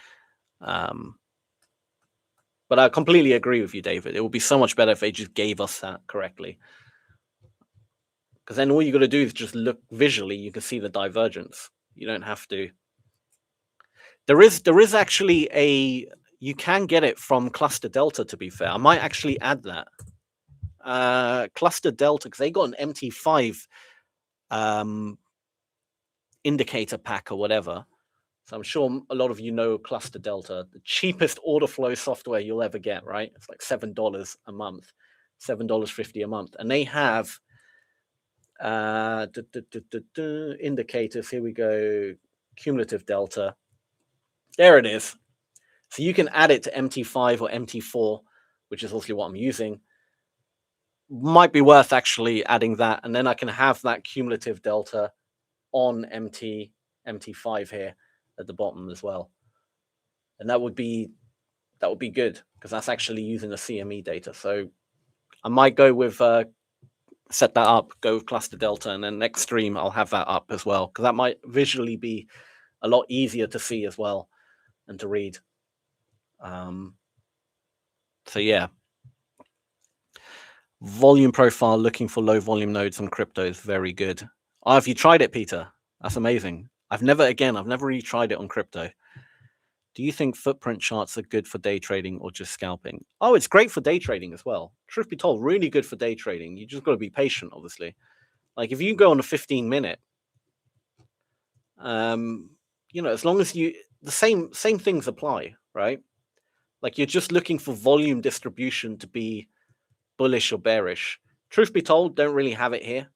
S1: But I completely agree with you, David. It would be so much better if they just gave us that correctly. Because then all you got to do is just look visually. You can see the divergence. You don't have to. There is actually you can get it from Cluster Delta, to be fair. I might actually add that. Cluster Delta, because they got an MT5 indicator pack or whatever. So I'm sure a lot of you know Cluster Delta, the cheapest order flow software you'll ever get, right? It's like $7 a month, $7.50 a month. And they have indicators. Here we go. Cumulative delta. There it is. So you can add it to MT5 or MT4, which is also what I'm using. Might be worth actually adding that, and then I can have that cumulative delta on MT5 here at the bottom as well. And that would be good, because that's actually using the CME data. So I might go with set that up, go with Cluster Delta, and then next stream I'll have that up as well, because that might visually be a lot easier to see as well and to read. So yeah. Volume profile, looking for low volume nodes on crypto is very good. Oh, have you tried it, Peter? That's amazing. I've never really tried it on crypto. Do you think footprint charts are good for day trading or just scalping? Oh, it's great for day trading as well. Truth be told, really good for day trading. You just got to be patient, obviously. Like if you go on a 15-minute, as long as the same things apply, right? Like you're just looking for volume distribution to be bullish or bearish. Truth be told, don't really have it here.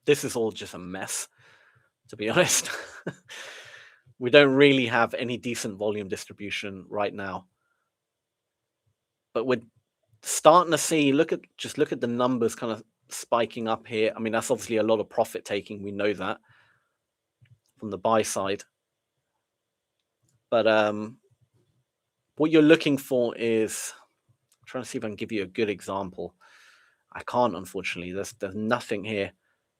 S1: This is all just a mess, to be honest. We don't really have any decent volume distribution right now. But we're starting to see, look at the numbers kind of spiking up here. I mean, that's obviously a lot of profit taking. We know that from the buy side. But what you're looking for is, I'm trying to see if I can give you a good example. I can't, unfortunately. There's nothing here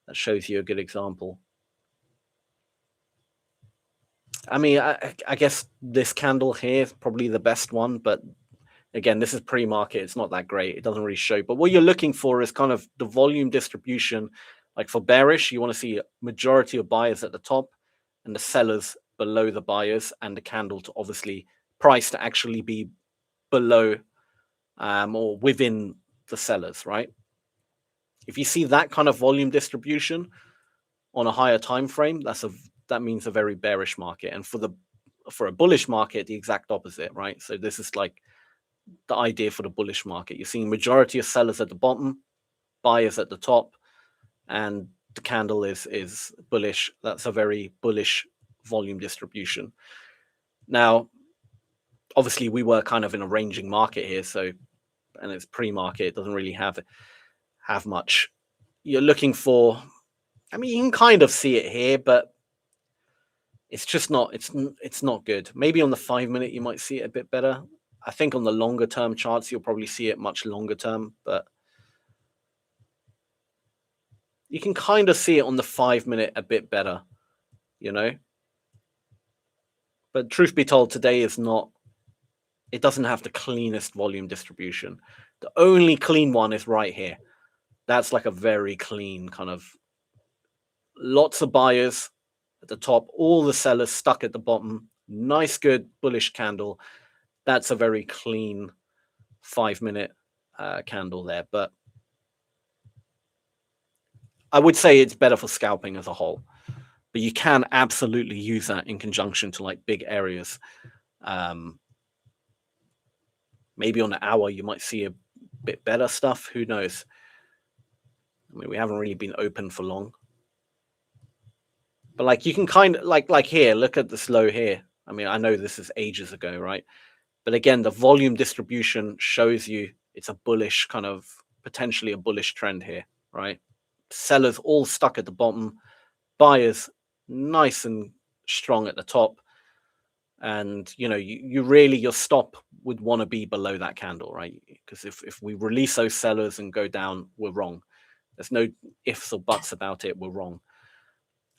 S1: that shows you a good example. I mean, I guess this candle here is probably the best one, but again, this is pre-market. It's not that great. It doesn't really show. But what you're looking for is kind of the volume distribution. Like for bearish, you want to see a majority of buyers at the top and the sellers below the buyers, and the candle to obviously price to actually be below or within the sellers, right? If you see that kind of volume distribution on a higher time frame, that means a very bearish market. And for a bullish market, the exact opposite, right? So this is like the idea for the bullish market. You're seeing majority of sellers at the bottom, buyers at the top, and the candle is bullish. That's a very bullish volume distribution. Now, obviously, we were kind of in a ranging market here, so, and it's pre-market, it doesn't really have much. You're looking for, I mean, you can kind of see it here, but it's just not, it's not good. Maybe on the 5-minute, you might see it a bit better. I think on the longer term charts, you'll probably see it much longer term, but you can kind of see it on the 5-minute a bit better, you know? But truth be told, today is not, it doesn't have the cleanest volume distribution. The only clean one is right here. That's like a very clean kind of, lots of buyers at the top, all the sellers stuck at the bottom. Nice, good bullish candle. That's a very clean 5-minute candle there. But I would say it's better for scalping as a whole. But you can absolutely use that in conjunction to like big areas. Maybe on the hour, you might see a bit better stuff. Who knows? I mean, we haven't really been open for long. But like you can kind of like here, look at this low here. I mean, I know this is ages ago, right? But again, the volume distribution shows you it's a bullish kind of, potentially a bullish trend here, right? Sellers all stuck at the bottom, buyers nice and strong at the top. And, you know, your stop would want to be below that candle, right? Because if we release those sellers and go down, we're wrong. There's no ifs or buts about it. We're wrong.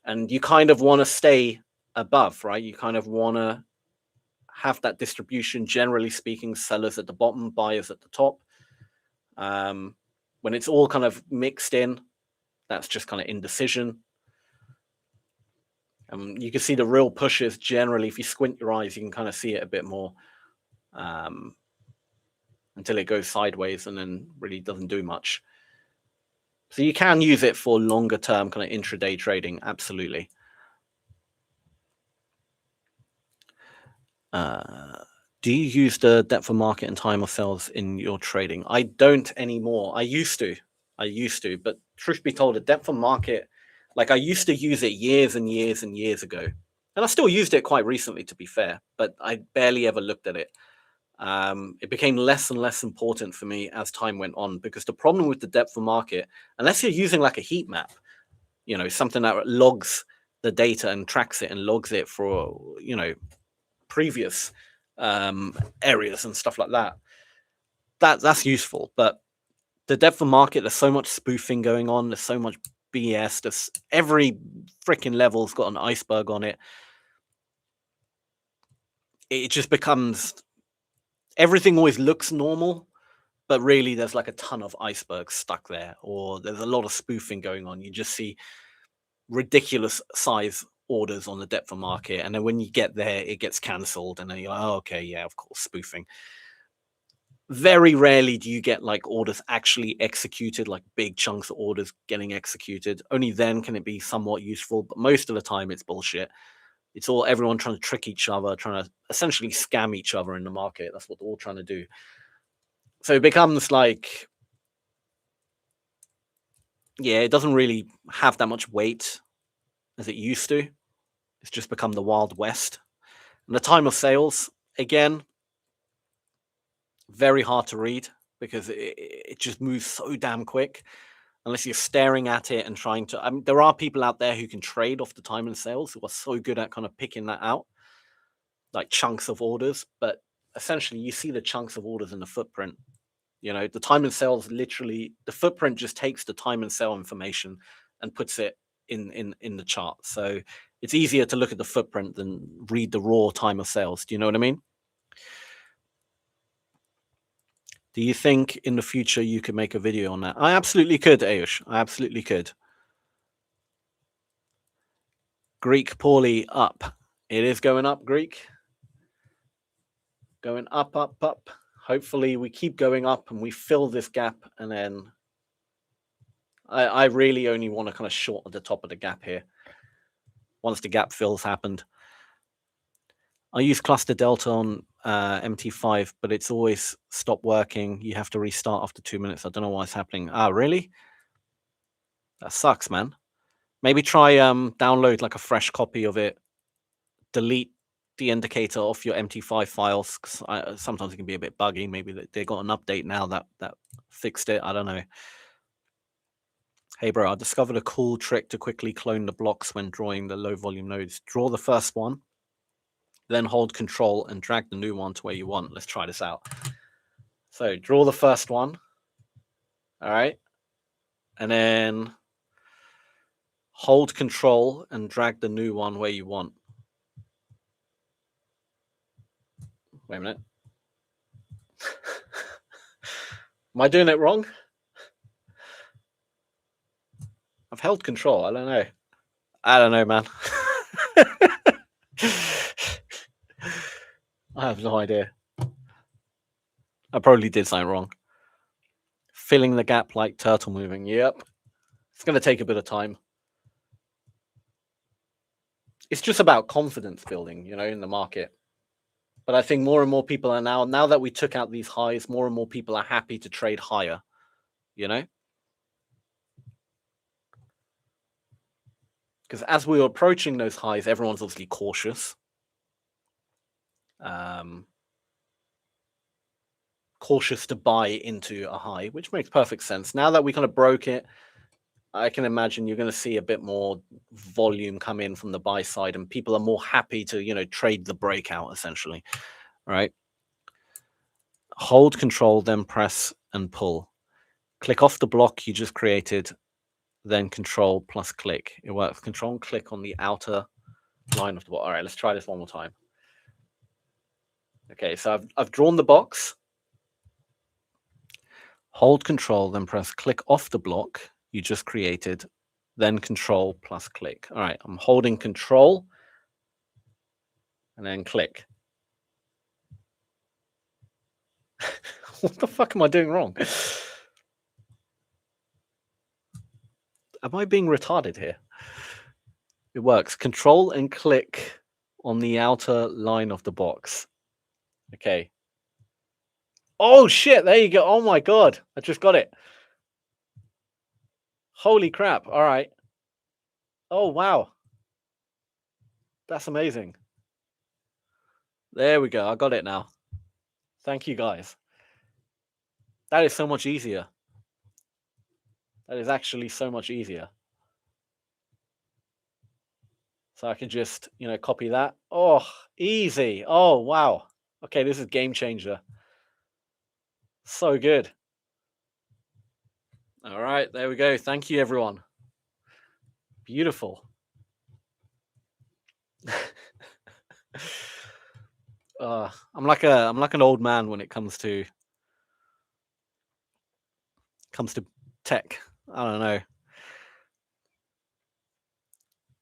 S1: And you kind of want to stay above, right? You kind of want to have that distribution, generally speaking, sellers at the bottom, buyers at the top. When it's all kind of mixed in, that's just kind of indecision. You can see the real pushes generally, if you squint your eyes, you can kind of see it a bit more until it goes sideways and then really doesn't do much. So you can use it for longer term kind of intraday trading, absolutely. Do you use the depth of market and time of sales in your trading? I don't anymore. I used to, but truth be told, the depth of market, like I used to use it years and years and years ago. And I still used it quite recently, to be fair, but I barely ever looked at it. It became less and less important for me as time went on, because the problem with the depth of market, unless you're using like a heat map, you know, something that logs the data and tracks it and logs it for, you know, previous areas and stuff like that, that's useful. But the depth of market, there's so much spoofing going on, there's so much BS, there's every freaking level's got an iceberg on it. It just becomes, everything always looks normal, but really there's like a ton of icebergs stuck there, or there's a lot of spoofing going on. You just see ridiculous size orders on the depth of market, and then when you get there, it gets cancelled, and then you're like, oh, okay, yeah, of course, spoofing. Very rarely do you get like orders actually executed, like big chunks of orders getting executed. Only then can it be somewhat useful, but most of the time it's bullshit. It's all everyone trying to trick each other, trying to essentially scam each other in the market. That's what they're all trying to do. So it becomes like, yeah, it doesn't really have that much weight as it used to. It's just become the Wild West. And the time of sales, again, very hard to read because it just moves so damn quick. Unless you're staring at it and trying to, I mean, there are people out there who can trade off the time and sales who are so good at kind of picking that out, like chunks of orders. But essentially, you see the chunks of orders in the footprint. You know, the time and sales literally, the footprint just takes the time and sell information and puts it in the chart. So it's easier to look at the footprint than read the raw time of sales. Do you know what I mean? Do you think in the future you could make a video on that? I absolutely could, Ayush. I absolutely could. Greek poorly up. It is going up, Greek. Going up, up, up. Hopefully we keep going up and we fill this gap, and then I really only want to kind of short at the top of the gap here. Once the gap fills happened. I use cluster delta on MT5, but it's always stopped working. You have to restart after 2 minutes. I don't know why it's happening. Ah, really? That sucks, man. Maybe try download like a fresh copy of it. Delete the indicator off your MT5 files, because sometimes it can be a bit buggy. Maybe they got an update now that fixed it. I don't know. Hey, bro, I discovered a cool trick to quickly clone the blocks when drawing the low volume nodes. Draw the first one, then hold control and drag the new one to where you want. Let's try this out. So draw the first one. All right. And then hold control and drag the new one where you want. Wait a minute. Am I doing it wrong? I've held control. I don't know. I don't know, man. I have no idea. I probably did something wrong. Filling the gap like turtle moving. Yep. It's going to take a bit of time. It's just about confidence building, you know, in the market. But I think more and more people are now that we took out these highs, more and more people are happy to trade higher, you know? Because as we were approaching those highs, everyone's obviously cautious. Cautious to buy into a high, which makes perfect sense. Now that we kind of broke it, I can imagine you're going to see a bit more volume come in from the buy side, and people are more happy to, you know, trade the breakout essentially, right? Hold control, then press and pull. Click off the block you just created, then control plus click. It works. Control and click on the outer line of the block. All right, let's try this one more time. Okay, so I've drawn the box. Hold control, then press click off the block you just created, then control plus click. All right, I'm holding control and then click. What the fuck am I doing wrong? Am I being retarded here? It works. Control and click on the outer line of the box. Okay. Oh shit, there you go. Oh my god, I just got it. Holy crap. All right. Oh wow. That's amazing. There we go. I got it now. Thank you guys. That is so much easier. That is actually so much easier. So I can just, you know, copy that. Oh, easy. Oh, wow. Okay, this is game changer. So good. All right, there we go. Thank you, everyone. Beautiful. I'm like an old man when it comes to tech. I don't know.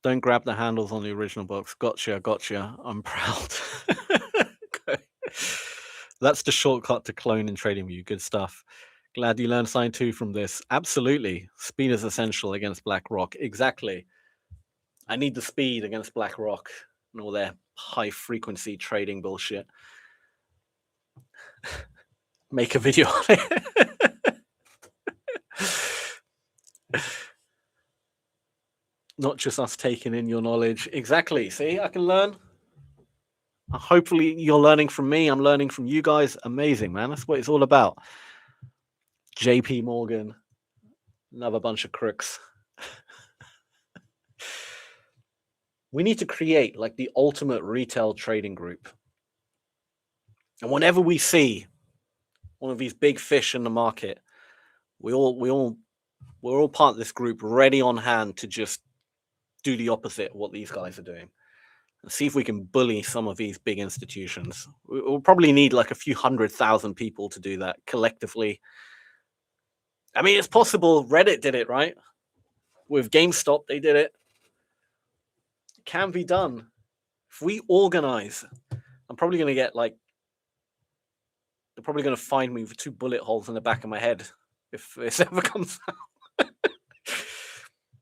S1: Don't grab the handles on the original box. Gotcha, gotcha. I'm proud. Okay. That's the shortcut to clone in TradingView. Good stuff. Glad you learned something too from this. Absolutely. Speed is essential against BlackRock. Exactly. I need the speed against BlackRock and all their high frequency trading bullshit. Make a video on it. Not just us taking in your knowledge. Exactly. See, I can learn. Hopefully you're learning from me. I'm learning from you guys. Amazing, man. That's what it's all about. JP Morgan, another bunch of crooks. We need to create like the ultimate retail trading group. And whenever we see one of these big fish in the market, we're all part of this group, ready on hand to just do the opposite of what these guys are doing. And see if we can bully some of these big institutions. We'll probably need like a few 100,000 people to do that collectively. I mean, it's possible. Reddit did it, right? With GameStop, they did it. It can be done. If we organize, I'm probably going to get like, they're probably going to find me with 2 bullet holes in the back of my head if this ever comes out.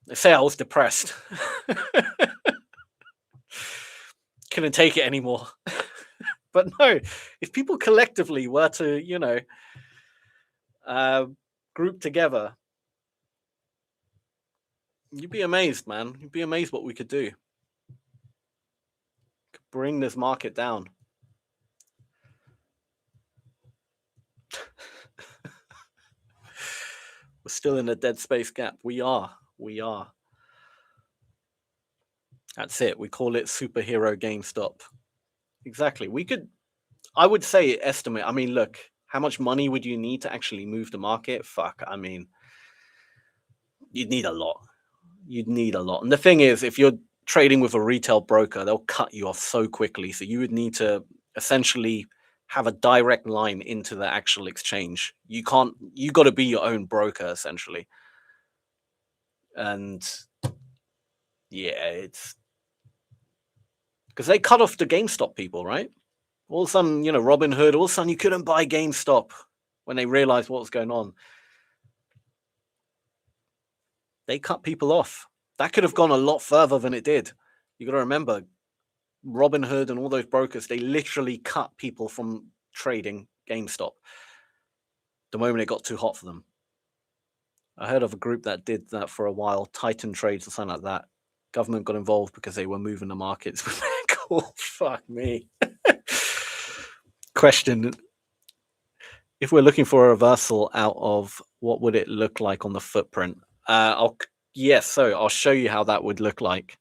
S1: They say I was depressed. Couldn't take it anymore. But no, if people collectively were to, group together, you'd be amazed, man. You'd be amazed what we could do. Could bring this market down. We're still in a dead space gap. We are. That's it. We call it superhero GameStop. Exactly. I would say estimate. I mean, look, how much money would you need to actually move the market? Fuck. I mean, you'd need a lot. And the thing is, if you're trading with a retail broker, they'll cut you off so quickly. So you would need to essentially have a direct line into the actual exchange. You got to be your own broker essentially. And yeah, it's because they cut off the GameStop people, right? All of a sudden, Robinhood, all of a sudden you couldn't buy GameStop when they realized what was going on. They cut people off. That could have gone a lot further than it did. You got to remember, Robinhood and all those brokers, they literally cut people from trading GameStop the moment it got too hot for them. I heard of a group that did that for a while, Titan Trades or something like that. Government got involved because they were moving the markets. Cool. Fuck me. Question: if we're looking for a reversal out of, what would it look like on the footprint? So I'll show you how that would look like.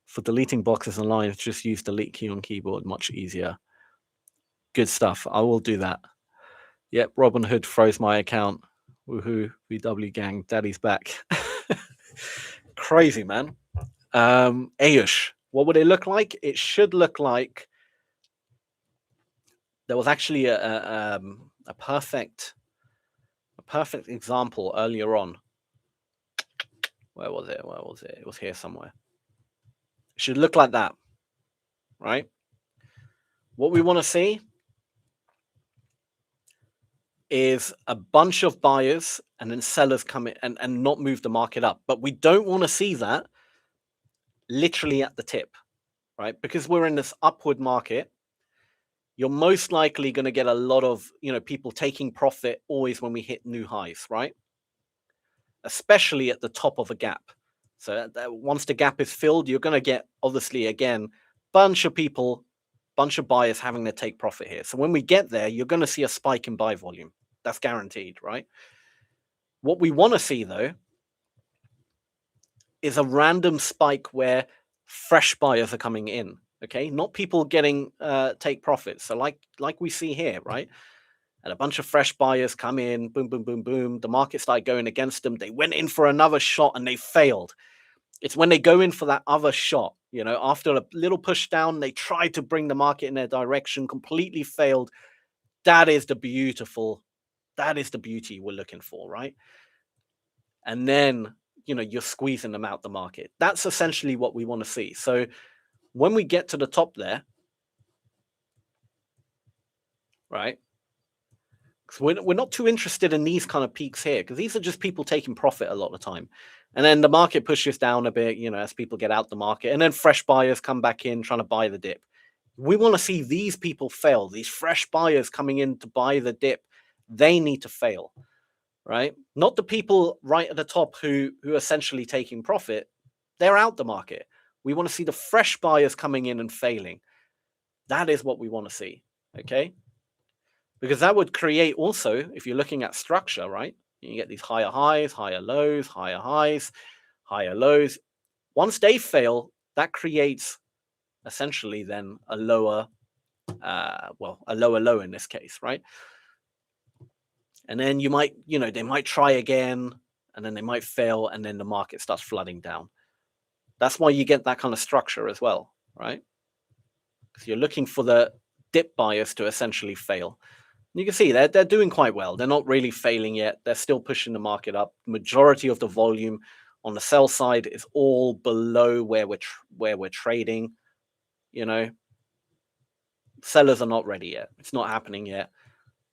S1: For deleting boxes and lines, just use delete key on keyboard, much easier. Good stuff. I will do that. Yep, Robinhood froze my account. Woohoo, VW gang, daddy's back. Crazy, man. Ayush, what would it look like? It should look like there was actually a perfect example earlier on. Where was it? It was here somewhere. It should look like that, right? What we want to see is a bunch of buyers and then sellers come in and not move the market up. But we don't want to see that literally at the tip, right? Because we're in this upward market, you're most likely going to get a lot of, people taking profit always when we hit new highs, right? Especially at the top of a gap. So once the gap is filled, you're going to get, obviously, again, bunch of buyers having to take profit here. So when we get there, you're going to see a spike in buy volume. That's guaranteed, right? What we want to see, though, is a random spike where fresh buyers are coming in, okay? Not people getting take profits. So like we see here, right? And a bunch of fresh buyers come in, boom, boom, boom, boom. The market started going against them. They went in for another shot and they failed. It's when they go in for that other shot, You know, after a little push down, they tried to bring the market in their direction, completely failed. That is the beauty we're looking for, right? And then, you're squeezing them out the market. That's essentially what we want to see. So when we get to the top there, right? Because we're not too interested in these kind of peaks here, because these are just people taking profit a lot of the time. And then the market pushes down a bit, as people get out the market, and then fresh buyers come back in trying to buy the dip. We want to see these people fail. These fresh buyers coming in to buy the dip, they need to fail, right? Not the people right at the top who essentially taking profit. They're out the market. We want to see the fresh buyers coming in and failing. That is what we want to see, okay? Because that would create also, if you're looking at structure, right? You get these higher highs, higher lows, higher highs, higher lows. Once they fail, that creates essentially then a lower, a lower low in this case, right? And then you might, they might try again, and then they might fail, and then the market starts flooding down. That's why you get that kind of structure as well, right? Because you're looking for the dip buyers to essentially fail. You can see they're doing quite well. They're not really failing yet. They're still pushing the market up. Majority of the volume on the sell side is all below where we're trading. Sellers are not ready yet. It's not happening yet.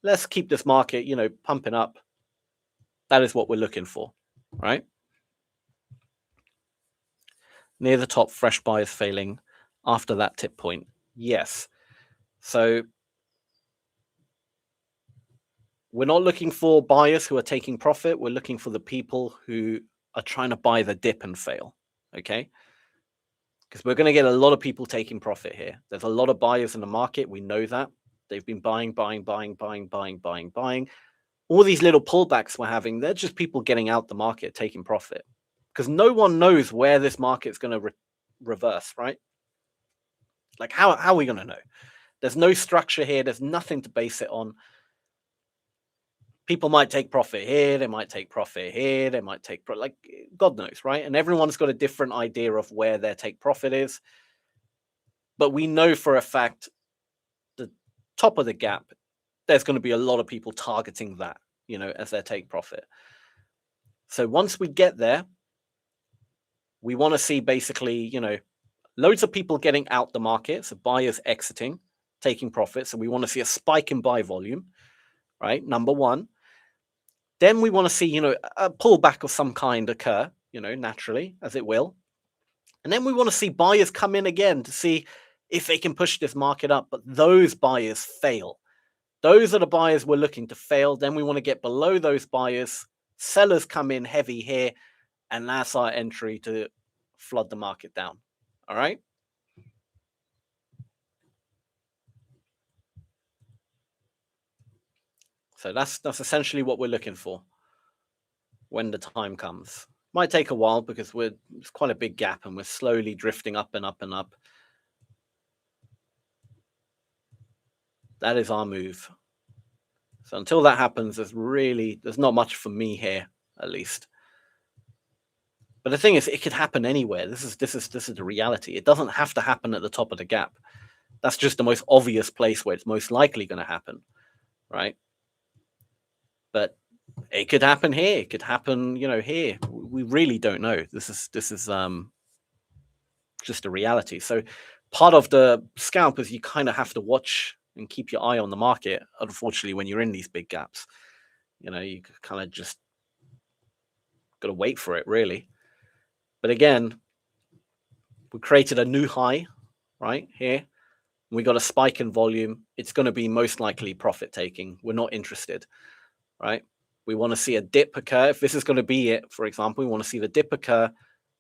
S1: Let's keep this market, pumping up. That is what we're looking for, right? Near the top, fresh buyers failing after that tip point. Yes. So we're not looking for buyers who are taking profit. We're looking for the people who are trying to buy the dip and fail, okay? Because we're going to get a lot of people taking profit here. There's a lot of buyers in the market. We know that. They've been buying. All these little pullbacks we're having, they're just people getting out the market, taking profit. Because no one knows where this market's going to reverse, right? Like, how are we going to know? There's no structure here. There's nothing to base it on. People might take profit here, they might take profit here, they might take like God knows, right? And everyone's got a different idea of where their take profit is. But we know for a fact the top of the gap, there's going to be a lot of people targeting that, as their take profit. So once we get there, we want to see basically, loads of people getting out the market, so buyers exiting, taking profits, and we want to see a spike in buy volume, right? Number one. Then we want to see, a pullback of some kind occur, naturally, as it will. And then we want to see buyers come in again to see if they can push this market up. But those buyers fail. Those are the buyers we're looking to fail. Then we want to get below those buyers. Sellers come in heavy here. And that's our entry to flood the market down. All right. So that's essentially what we're looking for when the time comes. Might take a while because it's quite a big gap and we're slowly drifting up and up and up. That is our move. So until that happens, there's not much for me here, at least. But the thing is, it could happen anywhere. This is the reality. It doesn't have to happen at the top of the gap. That's just the most obvious place where it's most likely going to happen, right? But it could happen here. It could happen, here. We really don't know. This is just a reality. So part of the scalp is you kind of have to watch and keep your eye on the market. Unfortunately, when you're in these big gaps, you kind of just got to wait for it, really. But again, we created a new high right here. We got a spike in volume. It's going to be most likely profit taking. We're not interested, right? We want to see a dip occur. If this is going to be it, for example, we want to see the dip occur.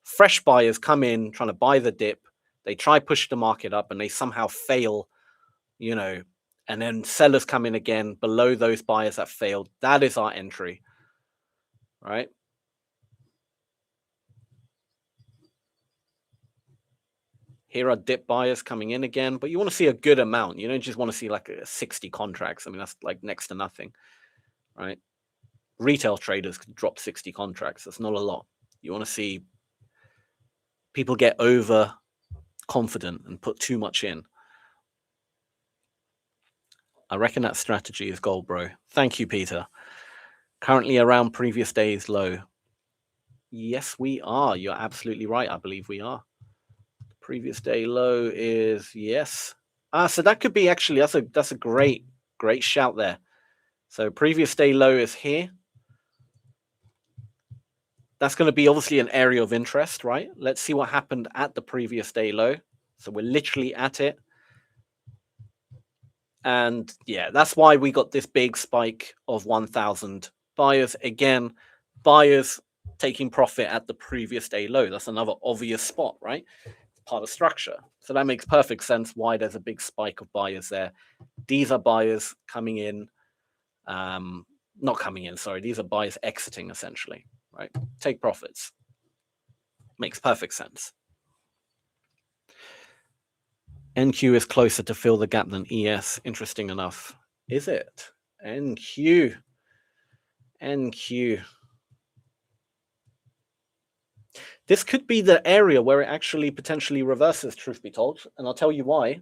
S1: Fresh buyers come in trying to buy the dip. They try push the market up and they somehow fail, and then sellers come in again below those buyers that failed. That is our entry, right? Here are dip buyers coming in again, but you want to see a good amount. You don't just want to see like 60 contracts. I mean, that's like next to nothing, right? Retail traders could drop 60 contracts. That's not a lot. You want to see people get over confident and put too much in. I reckon that strategy is gold, bro. Thank you, Peter. Currently around previous day's low. Yes, we are. You're absolutely right. I believe we are. Previous day low is yes. So that could be actually that's a great shout there. So previous day low is here. That's going to be obviously an area of interest, right? Let's see what happened at the previous day low. So we're literally at it. And yeah, that's why we got this big spike of 1,000 buyers. Again, buyers taking profit at the previous day low. That's another obvious spot, right? Part of structure. So that makes perfect sense why there's a big spike of buyers there. These are buyers coming in, not coming in, sorry. These are buyers exiting essentially, right? Take profits. Makes perfect sense. NQ is closer to fill the gap than ES. Interesting enough. Is it? NQ. This could be the area where it actually potentially reverses, truth be told. And I'll tell you why.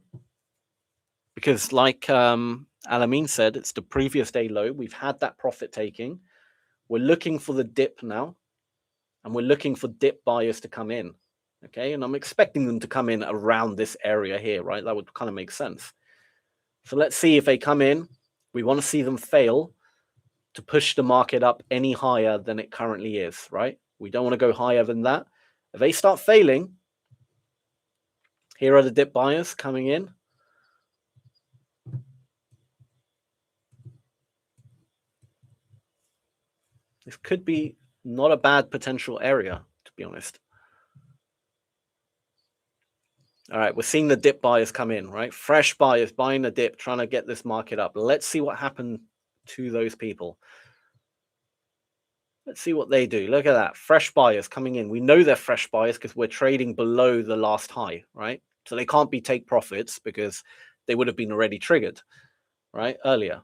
S1: Because like Alameen said, it's the previous day low. We've had that profit taking. We're looking for the dip now. And we're looking for dip buyers to come in. Okay, and I'm expecting them to come in around this area here, right? That would kind of make sense. So let's see if they come in. We want to see them fail to push the market up any higher than it currently is, right? We don't want to go higher than that. If they start failing, here are the dip buyers coming in. This could be not a bad potential area, to be honest. All right, we're seeing the dip buyers come in, right? Fresh buyers buying the dip, trying to get this market up. Let's see what happened to those people. Let's see what they do. Look at that. Fresh buyers coming in. We know they're fresh buyers because we're trading below the last high, right? So they can't be take profits because they would have been already triggered, right? Earlier.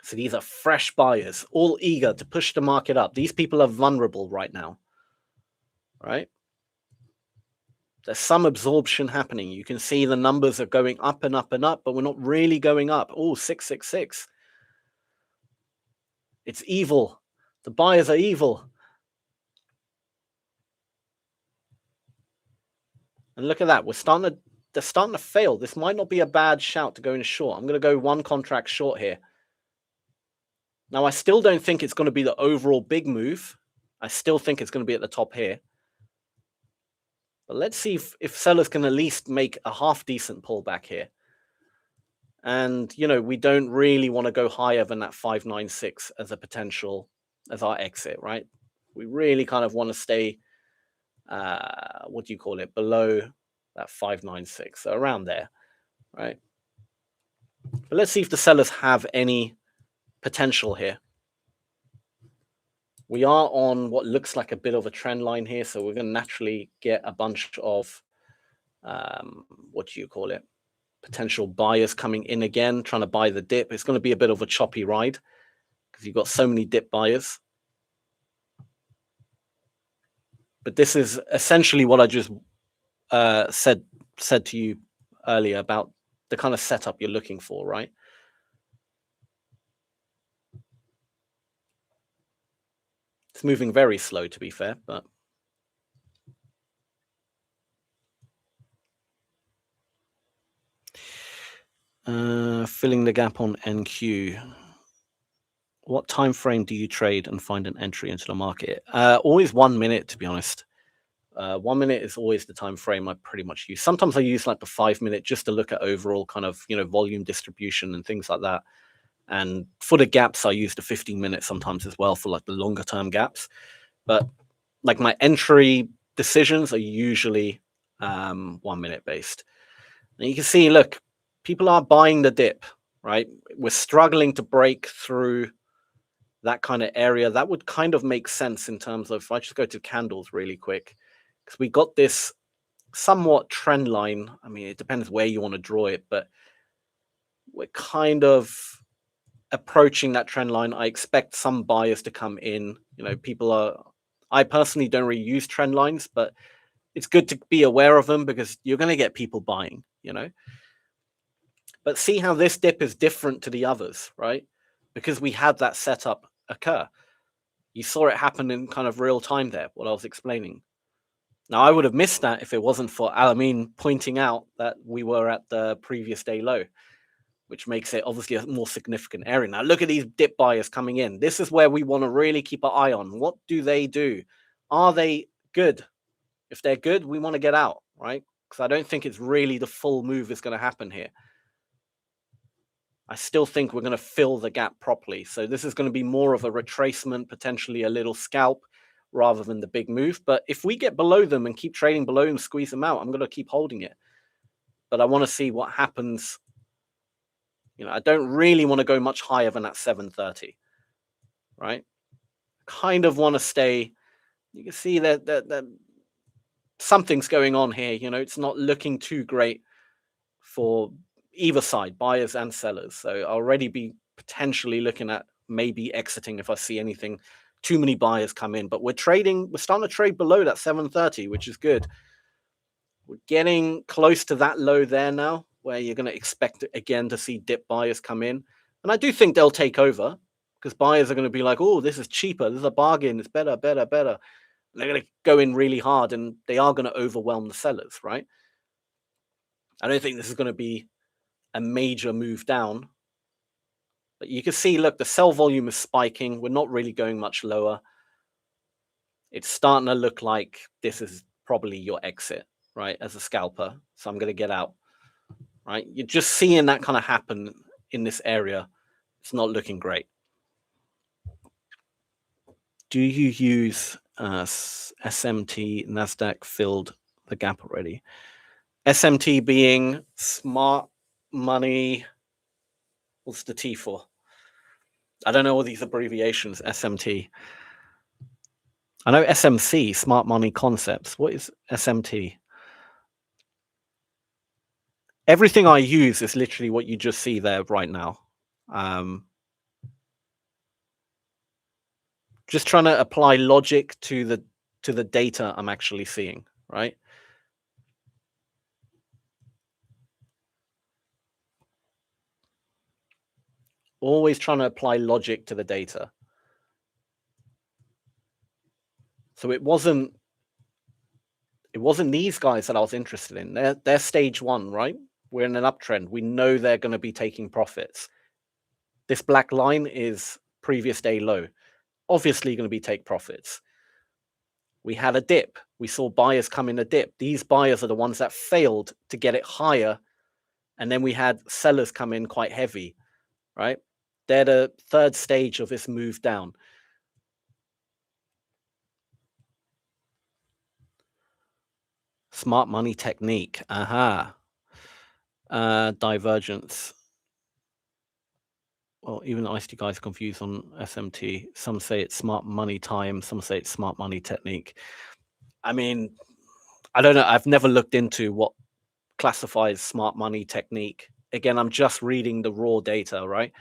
S1: So these are fresh buyers, all eager to push the market up. These people are vulnerable right now, right? There's some absorption happening. You can see the numbers are going up and up and up, but we're not really going up. Oh, 666. It's evil. The buyers are evil. And look at that. They're starting to fail. This might not be a bad shout to go in short. I'm going to go one contract short here. Now, I still don't think it's going to be the overall big move. I still think it's going to be at the top here. But let's see if sellers can at least make a half decent pullback here. And, you know, we don't really want to go higher than that 596 as a potential, as our exit, right? We really kind of want to stay, what do you call it, below that 596, so around there, right? But let's see if the sellers have any potential here. We are on what looks like a bit of a trend line here, so we're going to naturally get a bunch of, what do you call it, potential buyers coming in again, trying to buy the dip. It's going to be a bit of a choppy ride because you've got so many dip buyers. But this is essentially what I just said to you earlier about the kind of setup you're looking for, right? It's moving very slow, to be fair, but filling the gap on NQ. What time frame do you trade and find an entry into the market? Always 1 minute, to be honest. 1 minute is always the time frame I pretty much use. Sometimes I use like the 5 minute just to look at overall kind of, you know, volume distribution and things like that. And for the gaps, I use the 15 minutes sometimes as well for like the longer term gaps. But like my entry decisions are usually 1 minute based. And you can see, look, people are buying the dip, right? We're struggling to break through that kind of area. That would kind of make sense in terms of, if I just go to candles really quick, because we got this somewhat trend line. I mean, it depends where you want to draw it, but we're kind of approaching that trend line. I expect some buyers to come in. You know, I personally don't really use trend lines, but it's good to be aware of them because you're going to get people buying, But see how this dip is different to the others, right? Because we had that setup occur. You saw it happen in kind of real time there, what I was explaining. Now, I would have missed that if it wasn't for Alameen pointing out that we were at the previous day low, which makes it obviously a more significant area. Now, look at these dip buyers coming in. This is where we want to really keep an eye on. What do they do? Are they good? If they're good, we want to get out, right? Because I don't think it's really the full move is going to happen here. I still think we're going to fill the gap properly. So this is going to be more of a retracement, potentially a little scalp rather than the big move. But if we get below them and keep trading below and squeeze them out, I'm going to keep holding it. But I want to see what happens. I don't really want to go much higher than that 730, right? Kind of want to stay. You can see that something's going on here. It's not looking too great for either side, buyers and sellers. So I'll already be potentially looking at maybe exiting if I see anything, too many buyers come in. But we're starting to trade below that 730, which is good. We're getting close to that low there now, where you're going to expect again to see dip buyers come in. And I do think they'll take over because buyers are going to be like, oh, this is cheaper. This is a bargain. It's better. And they're going to go in really hard and they are going to overwhelm the sellers, right? I don't think this is going to be a major move down. But you can see, look, the sell volume is spiking. We're not really going much lower. It's starting to look like this is probably your exit, right, as a scalper. So I'm going to get out, right? You're just seeing that kind of happen in this area. It's not looking great. Do you use SMT? Nasdaq filled the gap already. SMT being smart money. What's the T for? I don't know all these abbreviations. SMT. I know SMC, smart money concepts. What is SMT? Everything I use is literally what you just see there right now. Just trying to apply logic to the data I'm actually seeing, right? Always trying to apply logic to the data. So it wasn't these guys that I was interested in. They're stage one, right? We're in an uptrend. We know they're going to be taking profits. This black line is previous day low. Obviously going to be take profits. We had a dip. We saw buyers come in a dip. These buyers are the ones that failed to get it higher. And then we had sellers come in quite heavy, right? They're the third stage of this move down. Smart money technique. Aha. Divergence. Well, even the ICT guys are confused on SMT. Some say it's smart money time. Some say it's smart money technique. I mean, I don't know. I've never looked into what classifies smart money technique. Again, I'm just reading the raw data, right?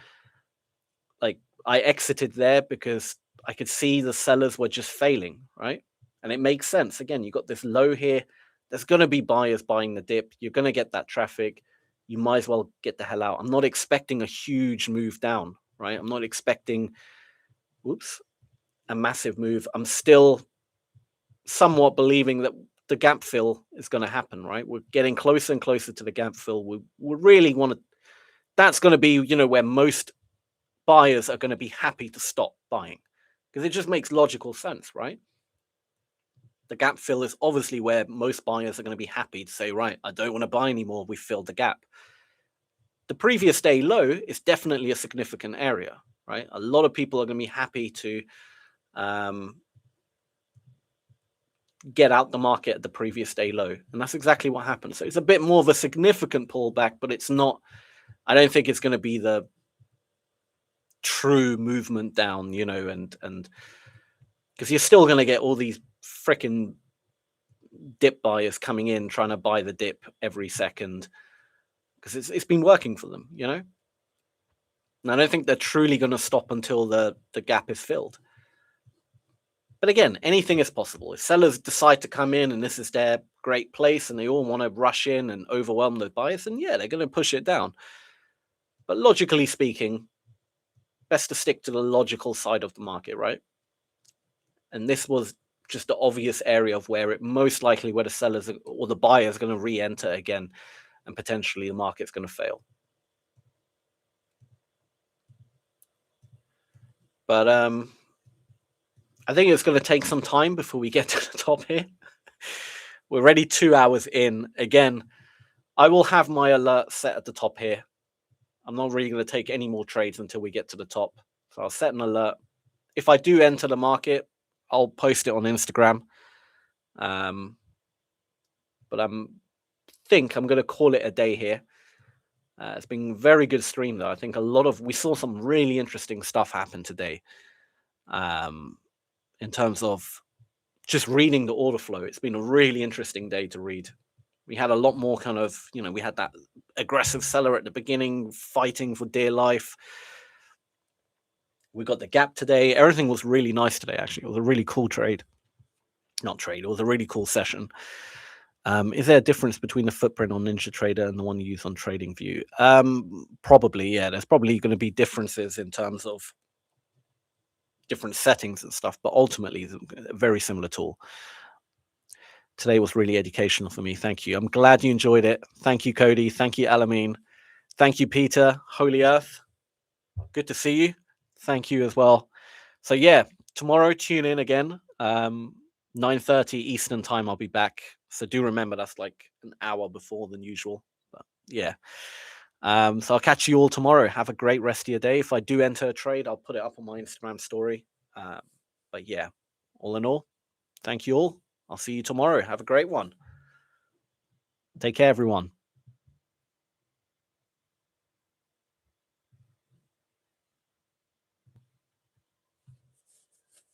S1: Like I exited there because I could see the sellers were just failing, right? And it makes sense. Again, you got this low here. There's going to be buyers buying the dip. You're going to get that traffic. You might as well get the hell out. I'm not expecting a huge move down, right? I'm not expecting, a massive move. I'm still somewhat believing that the gap fill is going to happen, right? We're getting closer and closer to the gap fill. We really want to, that's going to be, where most buyers are going to be happy to stop buying because it just makes logical sense, right? The gap fill is obviously where most buyers are going to be happy to say, right, I don't want to buy anymore. We filled the gap. The previous day low is definitely a significant area, right? A lot of people are going to be happy to get out the market at the previous day low. And that's exactly what happened. So it's a bit more of a significant pullback, but it's not, I don't think it's going to be the true movement down, and because you're still going to get all these freaking dip buyers coming in trying to buy the dip every second because it's been working for them, And I don't think they're truly going to stop until the gap is filled. But again, anything is possible. If sellers decide to come in and this is their great place and they all want to rush in and overwhelm the buyers, then yeah, they're going to push it down. But logically speaking, best to stick to the logical side of the market, right? And this was just the obvious area of where it most likely where the sellers or the buyers are going to re-enter again, and potentially the market's going to fail. But I think it's going to take some time before we get to the top here. We're already 2 hours in. Again, I will have my alert set at the top here. I'm not really going to take any more trades until we get to the top. So I'll set an alert. If I do enter the market, I'll post it on Instagram. But I think I'm going to call it a day here. It's been a very good stream, though. I think we saw some really interesting stuff happen today. In terms of just reading the order flow, it's been a really interesting day to read. We had a lot more kind of, we had that aggressive seller at the beginning fighting for dear life. We got the gap today. Everything was really nice today, actually. It was a really cool trade. Not trade, it was a really cool session. Is there a difference between the footprint on NinjaTrader and the one you use on TradingView? Probably, yeah. There's probably going to be differences in terms of different settings and stuff, but ultimately it's a very similar tool. Today was really educational for me. Thank you. I'm glad you enjoyed it. Thank you, Cody. Thank you, Alameen. Thank you, Peter. Holy Earth. Good to see you. Thank you as well. So yeah, tomorrow tune in again. 9:30 Eastern time, I'll be back. So do remember that's like an hour before than usual. But yeah. So I'll catch you all tomorrow. Have a great rest of your day. If I do enter a trade, I'll put it up on my Instagram story. But yeah, all in all, thank you all. I'll see you tomorrow. Have a great one. Take care, everyone.